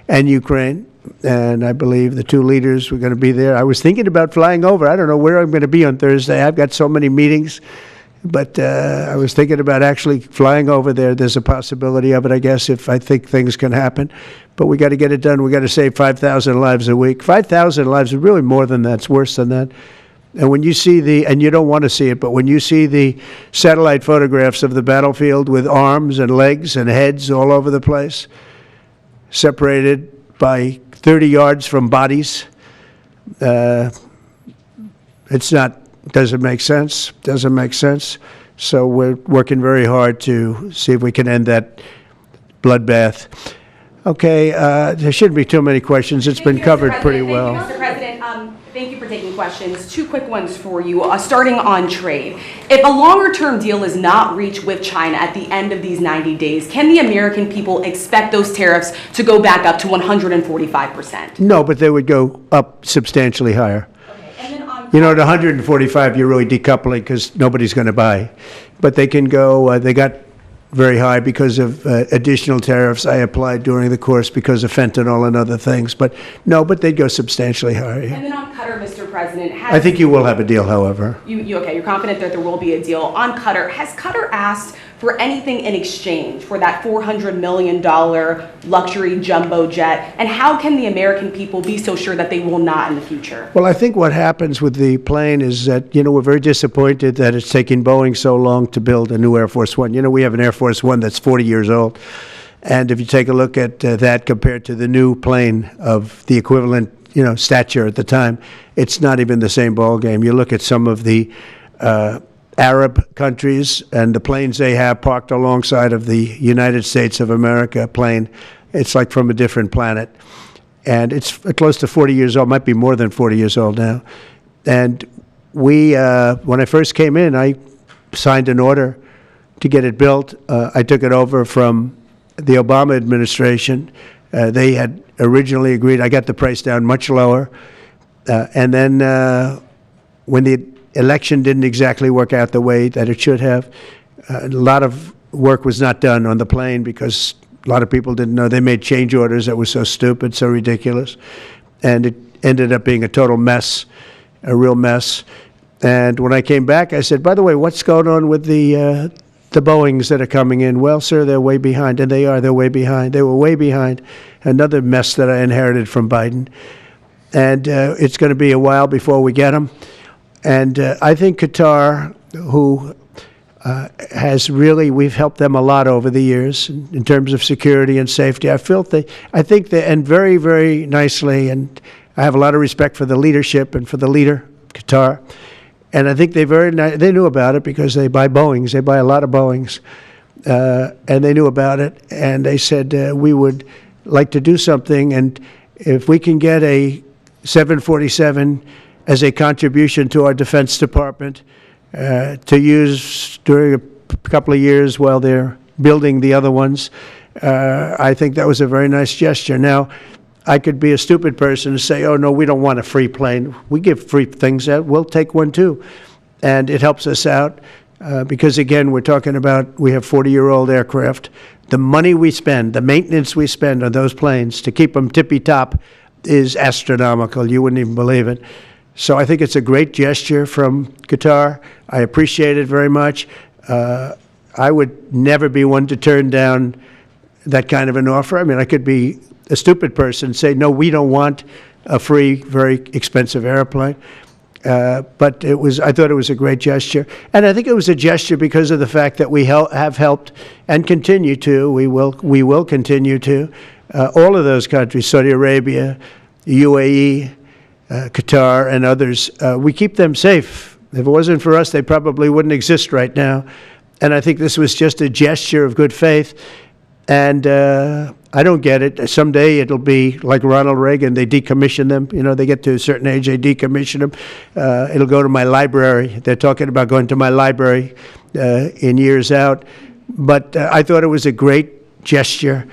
[SPEAKER 1] and Ukraine. And I believe the two leaders were going to be there. I was thinking about flying over. I don't know where I'm going to be on Thursday. I've got so many meetings. But I was thinking about actually flying over there. There's a possibility of it, I guess, if I think things can happen. But we got to get it done. We got to save 5,000 lives a week. 5,000 lives is really more than that. It's worse than that. And when you see and you don't want to see it, but when you see the satellite photographs of the battlefield with arms and legs and heads all over the place, separated by 30 yards from bodies, doesn't make sense. So we're working very hard to see if we can end that bloodbath. Okay, there shouldn't be too many questions. It's been covered pretty well.
[SPEAKER 6] Thank you, Mr. President. Thank you for taking questions. Two quick ones for you, starting on trade. If a longer-term deal is not reached with China at the end of these 90 days, can the American people expect those tariffs to go back up to 145%?
[SPEAKER 1] No, but they would go up substantially higher.
[SPEAKER 6] And then on
[SPEAKER 1] You know, at 145, you're really decoupling because nobody's going to buy. But they can go, they got very high because of additional tariffs I applied during the course because of fentanyl and other things. But no, but they'd go substantially higher.
[SPEAKER 6] And then on Qatar, Mr. President,
[SPEAKER 1] I think you will have a deal, however.
[SPEAKER 6] Okay, you're confident that there will be a deal. On Qatar, has Qatar asked for anything in exchange for that $400 million luxury jumbo jet? And how can the American people be so sure that they will not in the future?
[SPEAKER 1] Well, I think what happens with the plane is that, we're very disappointed that it's taking Boeing so long to build a new Air Force One. We have an Air Force One that's 40 years old. And if you take a look at that compared to the new plane of the equivalent, stature at the time, it's not even the same ballgame. You look at some of the Arab countries and the planes they have parked alongside of the United States of America plane, it's like from a different planet. And it's close to 40 years old, might be more than 40 years old now. And we, when I first came in, I signed an order to get it built. I took it over from the Obama administration. They had originally agreed. I got the price down much lower. And then when the election didn't exactly work out the way that it should have, a lot of work was not done on the plane because a lot of people didn't know. They made change orders that were so stupid, so ridiculous. And it ended up being a total mess, a real mess. And when I came back, I said, by the way, what's going on with the Boeings that are coming in? Well, sir, they're way behind. And they are. They're way behind. They were way behind. Another mess that I inherited from Biden. And it's going to be a while before we get them. And I think Qatar, who has really, we've helped them a lot over the years in terms of security and safety. I think they, and very, very nicely, and I have a lot of respect for the leadership and for the leader, Qatar. And I think they knew about it because they buy Boeings. They buy a lot of Boeings. And they knew about it. And they said, we would like to do something. And if we can get a 747 as a contribution to our Defense Department, to use during a couple of years while they're building the other ones. I think that was a very nice gesture. Now, I could be a stupid person and say, oh, no, we don't want a free plane. We give free things out. We'll take one, too. And it helps us out because, again, we're talking about we have 40-year-old aircraft. The money we spend, the maintenance we spend on those planes to keep them tippy-top is astronomical. You wouldn't even believe it. So I think it's a great gesture from Qatar. I appreciate it very much. I would never be one to turn down that kind of an offer. I mean, I could be a stupid person and say, no, we don't want a free, very expensive airplane. But I thought it was a great gesture. And I think it was a gesture because of the fact that we have helped and continue to, we will continue to, all of those countries, Saudi Arabia, UAE, Qatar, and others, we keep them safe. If it wasn't for us, they probably wouldn't exist right now. And I think this was just a gesture of good faith. And I don't get it. Someday it'll be like Ronald Reagan. They decommission them. You know, they get to a certain age, they decommission them. It'll go to my library. They're talking about going to my library in years out. But I thought it was a great gesture.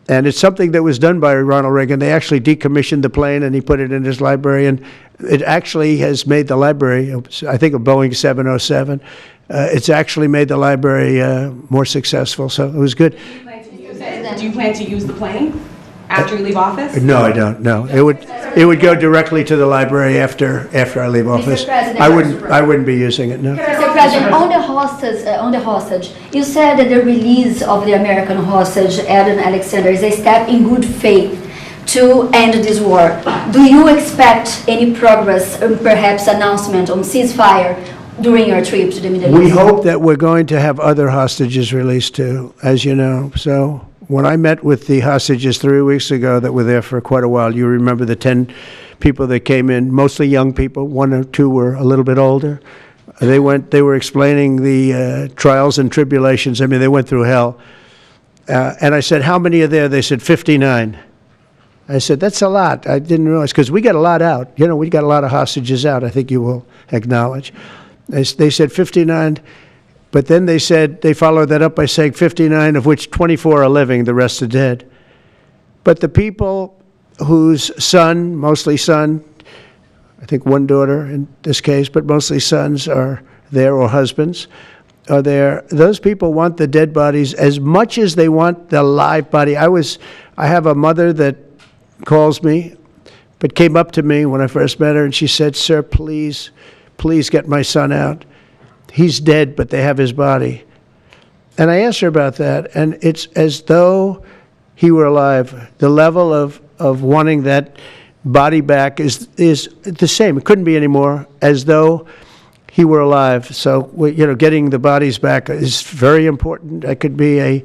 [SPEAKER 1] And it's something that was done by Ronald Reagan. They actually decommissioned the plane, and he put it in his library. And it actually has made the library, I think, a Boeing 707. It's actually made the library more successful. So it was good.
[SPEAKER 6] Do you plan to use the plane after you leave office?
[SPEAKER 1] No, I don't. No, it would go directly to the library after I leave office.
[SPEAKER 7] President,
[SPEAKER 1] I wouldn't be using it. No.
[SPEAKER 7] Mr. President, on the hostage, you said that the release of the American hostage, Adam Alexander, is a step in good faith to end this war. Do you expect any progress, perhaps announcement on ceasefire during your trip to the Middle East?
[SPEAKER 1] We hope that we're going to have other hostages released too, as you know. So when I met with the hostages 3 weeks ago that were there for quite a while, you remember the 10 people that came in, mostly young people. 1 or 2 were a little bit older. They were explaining the trials and tribulations. I mean, they went through hell. And I said, how many are there? They said 59. I said, that's a lot. I didn't realize, because we got a lot out. You know, we got a lot of hostages out, I think you will acknowledge. They said 59, but then they said, they followed that up by saying 59, of which 24 are living, the rest are dead. But the people whose son, mostly son, I think 1 daughter in this case, but mostly sons are there, or husbands are there. Those people want the dead bodies as much as they want the live body. I have a mother that calls me, but came up to me when I first met her, and she said, sir, please get my son out. He's dead, but they have his body. And I asked her about that, and it's as though he were alive. The level of wanting that body back is the same. It couldn't be any more, as though he were alive. So, getting the bodies back is very important. That could be a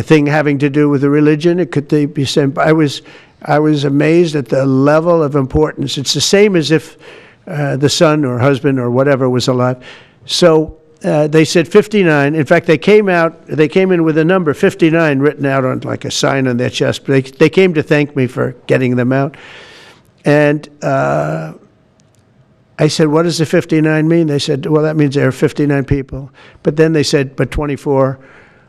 [SPEAKER 1] thing having to do with the religion. It could be same. I was amazed at the level of importance. It's the same as if the son or husband or whatever was alive. So they said 59. In fact, they came in with a number 59 written out on like a sign on their chest. But they came to thank me for getting them out. And I said, what does the 59 mean? They said, well, that means there are 59 people. But then they said, but 24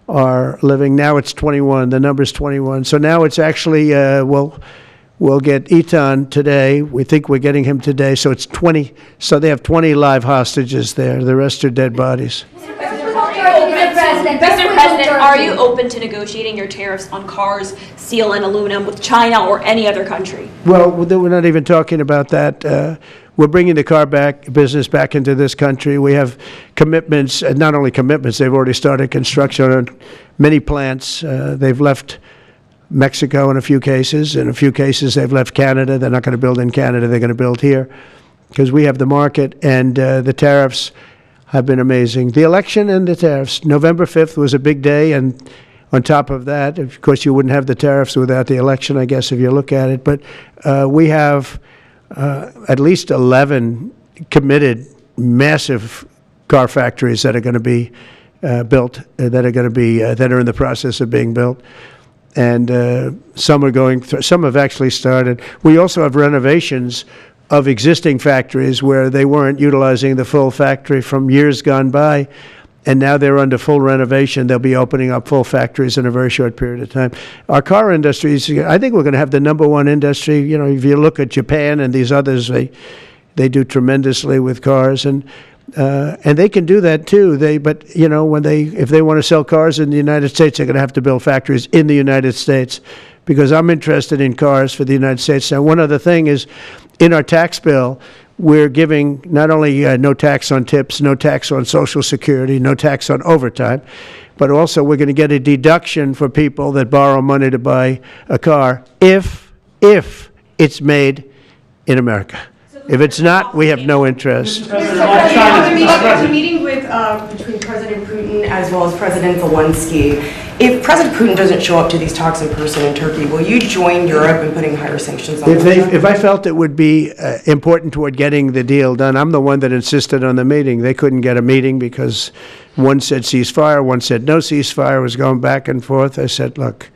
[SPEAKER 1] are living. Now it's 21. The number's 21. So now it's actually, we'll get Eitan today. We think we're getting him today. So it's 20. So they have 20 live hostages there. The rest are dead bodies.
[SPEAKER 8] Mr. President, are you open to negotiating your tariffs on cars, steel, and aluminum with China or any other country?
[SPEAKER 1] Well, we're not even talking about that. We're bringing the business back into this country. We have commitments, not only commitments, they've already started construction on many plants. They've left Mexico in a few cases. In a few cases, they've left Canada. They're not going to build in Canada. They're going to build here because we have the market. And the tariffs, have been amazing. The election and the tariffs. November 5th was a big day, and on top of that, of course, you wouldn't have the tariffs without the election, I guess, if you look at it. But we have at least 11 committed massive car factories that are going to be built, that are in the process of being built. And some are going through, some have actually started. We also have renovations of existing factories where they weren't utilizing the full factory from years gone by, and now they're under full renovation. They'll be opening up full factories in a very short period of time. Our car industry is, I think we're going to have the #1 industry. You know, if you look at Japan and these others, they do tremendously with cars, and they can do that too. But you know, if they want to sell cars in the United States, they're going to have to build factories in the United States, because I'm interested in cars for the United States. Now, one other thing is, in our tax bill, we're giving not only no tax on tips, no tax on Social Security, no tax on overtime, but also we're going to get a deduction for people that borrow money to buy a car if it's made in America. If it's not, we have no interest.
[SPEAKER 6] Mr. President, on the meeting between President Putin as well as President Zelensky, if President Putin doesn't show up to these talks in person in Turkey, will you join Europe in putting higher sanctions on Russia?
[SPEAKER 1] If I felt it would be important toward getting the deal done, I'm the one that insisted on the meeting. They couldn't get a meeting because one said ceasefire, one said no ceasefire. It was going back and forth. I said, look,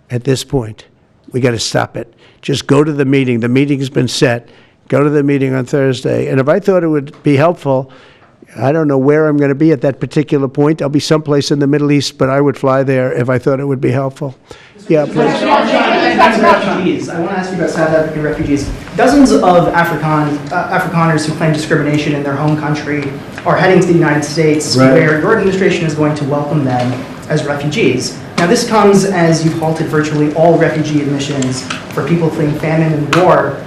[SPEAKER 1] at this point, we got to stop it. Just go to the meeting. The meeting's been set. Go to the meeting on Thursday. And if I thought it would be helpful, I don't know where I'm going to be at that particular point. I'll be someplace in the Middle East, but I would fly there if I thought it would be helpful. Yeah, please.
[SPEAKER 9] Refugees. I want to ask you about South African refugees. Dozens of Afrikaners who claim discrimination in their home country are heading to the United States,
[SPEAKER 1] right,
[SPEAKER 9] where your administration is going to welcome them as refugees. Now, this comes as you've halted virtually all refugee admissions for people fleeing famine and war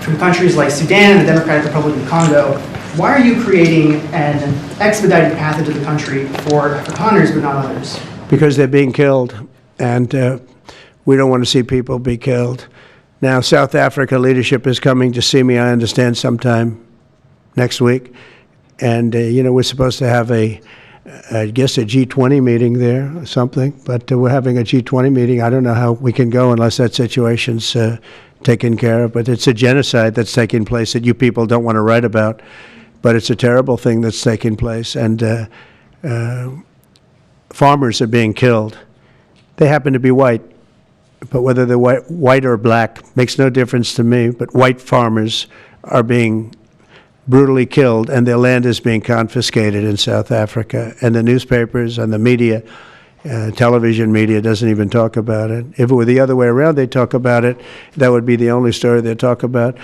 [SPEAKER 9] from countries like Sudan and the Democratic Republic of Congo. Why are you creating an expedited path into the country for Afrikaners but not others?
[SPEAKER 1] Because they're being killed, and we don't want to see people be killed. Now, South Africa leadership is coming to see me, I understand, sometime next week. And, you know, we're supposed to have I guess, a G20 meeting there or something. But we're having a G20 meeting. I don't know how we can go unless that situation's taken care of. But it's a genocide that's taking place that you people don't want to write about. But it's a terrible thing that's taking place. And farmers are being killed. They happen to be white. But whether they're white or black makes no difference to me. But white farmers are being brutally killed, and their land is being confiscated in South Africa. And the newspapers and the media, television media, doesn't even talk about it. If it were the other way around, they'd talk about it. That would be the only story they'd talk about.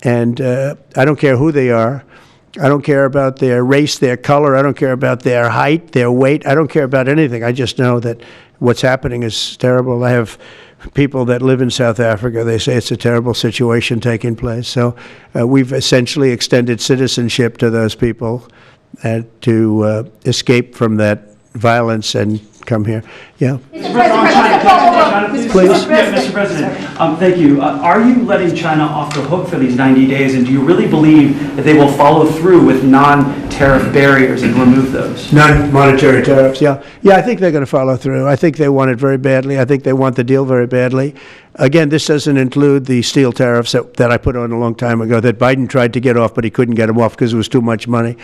[SPEAKER 1] And I don't care who they are. I don't care about their race, their color. I don't care about their height, their weight. I don't care about anything. I just know that what's happening is terrible. I have people that live in South Africa. They say it's a terrible situation taking place. So we've essentially extended citizenship to those people to escape from that violence and come here. Yeah.
[SPEAKER 9] Mr. President, thank you. Are you letting China off the hook for these 90 days, and do you really believe that they will follow through with non-tariff barriers and remove those?
[SPEAKER 1] Non-monetary tariffs, yeah. Yeah, I think they're going to follow through. I think they want it very badly. I think they want the deal very badly. Again, this doesn't include the steel tariffs that I put on a long time ago that Biden tried to get off, but he couldn't get them off because it was too much money.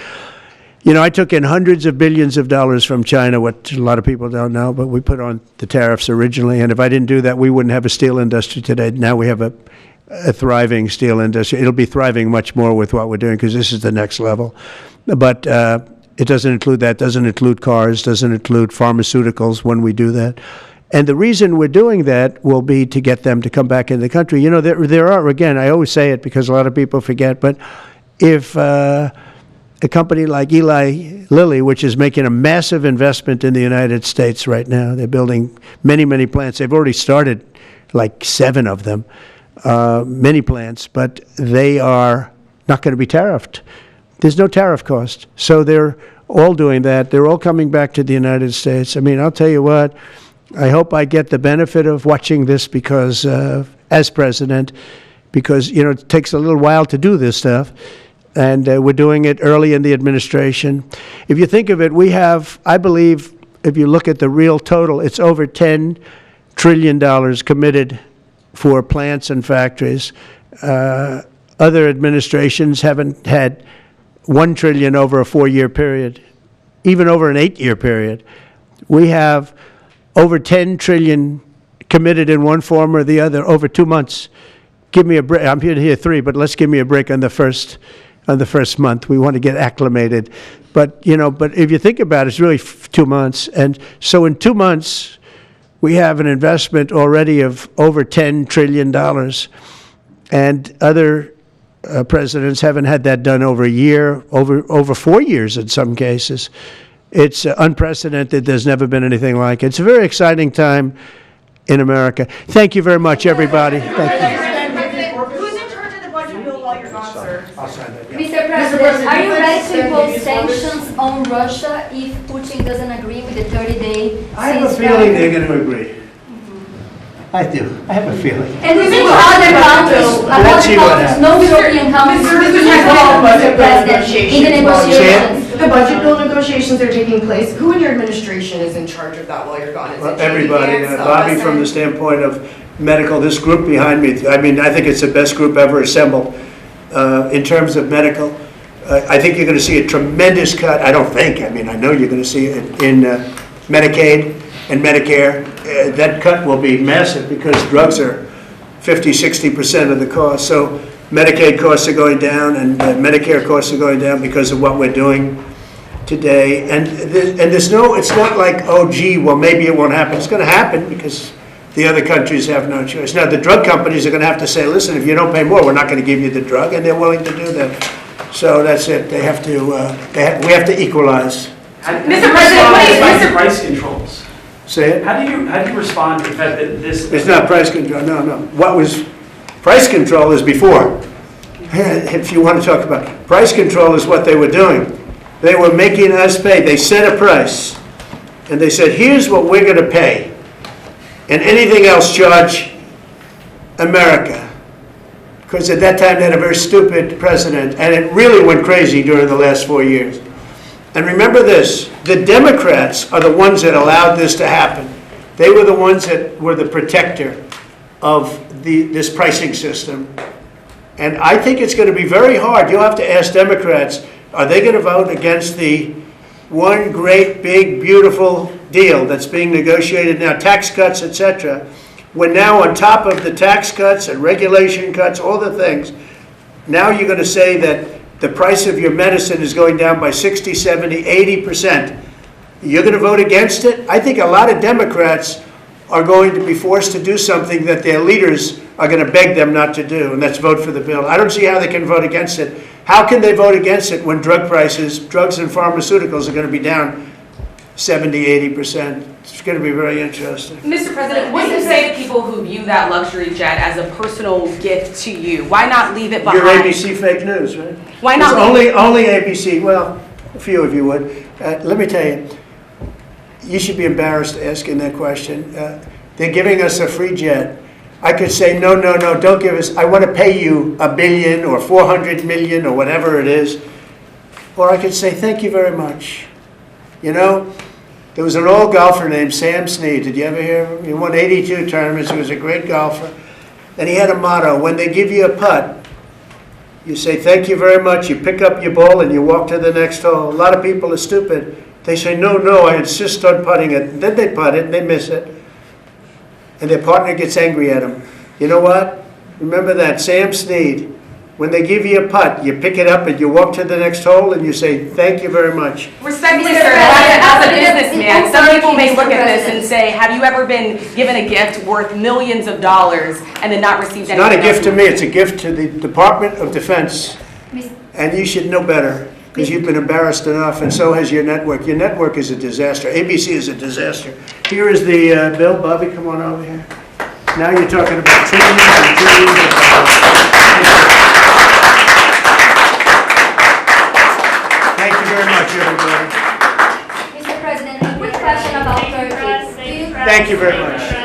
[SPEAKER 1] You know, I took in hundreds of billions of dollars from China, what a lot of people don't know, but we put on the tariffs originally. And if I didn't do that, we wouldn't have a steel industry today. Now we have a thriving steel industry. It'll be thriving much more with what we're doing because this is the next level. But it doesn't include that, doesn't include cars, doesn't include pharmaceuticals when we do that. And the reason we're doing that will be to get them to come back in the country. You know, there are, again, I always say it because a lot of people forget, but if a company like Eli Lilly, which is making a massive investment in the United States right now. They're building many, many plants. They've already started like 7 of them, many plants, but they are not going to be tariffed. There's no tariff cost. So they're all doing that. They're all coming back to the United States. I mean, I'll tell you what, I hope I get the benefit of watching this because, as president, because, you know, it takes a little while to do this stuff. and we're doing it early in the administration. If you think of it, we have, I believe, if you look at the real total, it's over $10 trillion committed for plants and factories. Other administrations haven't had $1 trillion over a 4-year period, even over an 8-year period. We have over $10 trillion committed in one form or the other over 2 months. Give me a break. I'm here to hear 3, but let's give me a break on the first month. We want to get acclimated. But if you think about it, it's really 2 months. And so in 2 months, we have an investment already of over $10 trillion. And other presidents haven't had that done over a year, over 4 years in some cases. It's unprecedented. There's never been anything like it. It's a very exciting time in America. Thank you very much, everybody. Thank you.
[SPEAKER 6] Who's in charge of the budget bill while you're gone, sir?
[SPEAKER 1] I'll sign that.
[SPEAKER 7] Mr. President, are you ready to impose sanctions on Russia if Putin doesn't agree with the 30-day ceasefire?
[SPEAKER 1] I have a feeling they're going to agree. I do. I have a feeling.
[SPEAKER 7] And we think other countries, no European countries, will be involved, Mr. President, in the negotiations.
[SPEAKER 10] The budget bill negotiations are taking place. Who in your administration is in charge of that while you're gone? Is it
[SPEAKER 1] Everybody.
[SPEAKER 10] Vance,
[SPEAKER 1] Bobby, from the standpoint of medical, this group behind me, I mean, I think it's the best group ever assembled in terms of medical. I think you're going to see a tremendous cut. I don't think. I mean, I know you're going to see it in Medicaid and Medicare. That cut will be massive because drugs are 50-60% of the cost. So Medicaid costs are going down and Medicare costs are going down because of what we're doing today. And there's no, it's not like, oh, gee, well, maybe it won't happen. It's going to happen because the other countries have no choice. Now, the drug companies are going to have to say, listen, if you don't pay more, we're not going to give you the drug, and they're willing to do that. So that's it. They have to, we have to equalize.
[SPEAKER 6] Mr. President, what is
[SPEAKER 11] price controls?
[SPEAKER 1] Say it?
[SPEAKER 11] How do you respond to the fact that this...
[SPEAKER 1] It's not price control, no. What was, price control is before. If you want to talk about, price control is what they were doing. They were making us pay. They set a price, and they said, here's what we're going to pay, and anything else charge America. Because at that time, they had a very stupid president, and it really went crazy during the last 4 years. And remember this, the Democrats are the ones that allowed this to happen. They were the ones that were the protector of this pricing system. And I think it's going to be very hard. You'll have to ask Democrats, are they going to vote against the one great, big, beautiful deal that's being negotiated now, tax cuts, etc., when now on top of the tax cuts and regulation cuts, all the things, now you're going to say that the price of your medicine is going down by 60, 70, 80%. You're going to vote against it? I think a lot of Democrats are going to be forced to do something that their leaders are going to beg them not to do, and that's vote for the bill. I don't see how they can vote against it. How can they vote against it when drug prices, drugs and pharmaceuticals are going to be down 70, 80%? It's going to be very interesting.
[SPEAKER 6] Mr. President, what do you say to people who view that luxury jet as a personal gift to you? Why not leave it behind?
[SPEAKER 1] Your ABC fake news, right?
[SPEAKER 6] Why not?
[SPEAKER 1] Only ABC. Well, a few of you would. Let me tell you, you should be embarrassed asking that question. They're giving us a free jet. I could say, no, don't give us. I want to pay you $1 billion or $400 million or whatever it is. Or I could say, thank you very much. You know, there was an old golfer named Sam Snead. Did you ever hear of him? He won 82 tournaments. He was a great golfer. And he had a motto, when they give you a putt, you say, thank you very much. You pick up your ball and you walk to the next hole. A lot of people are stupid. They say, no, I insist on putting it. And then they putt it and they miss it. And their partner gets angry at them. You know what? Remember that, Sam Snead. When they give you a putt, you pick it up and you walk to the next hole and you say, thank you very much.
[SPEAKER 6] Respectfully, sir, as a businessman, some people may look at this and say, have you ever been given a gift worth millions of dollars and then not received anything?
[SPEAKER 1] It's not a gift to me, it's a gift to the Department of Defense. And you should know better, because you've been embarrassed enough, and so has your network. Your network is a disaster. ABC is a disaster. Here is the bill. Bobby, come on over here. Now you're talking about trillions and trillions of dollars. Thank you very much, everybody.
[SPEAKER 7] Mr. President, a quick question about Turkey.
[SPEAKER 1] Thank you very much.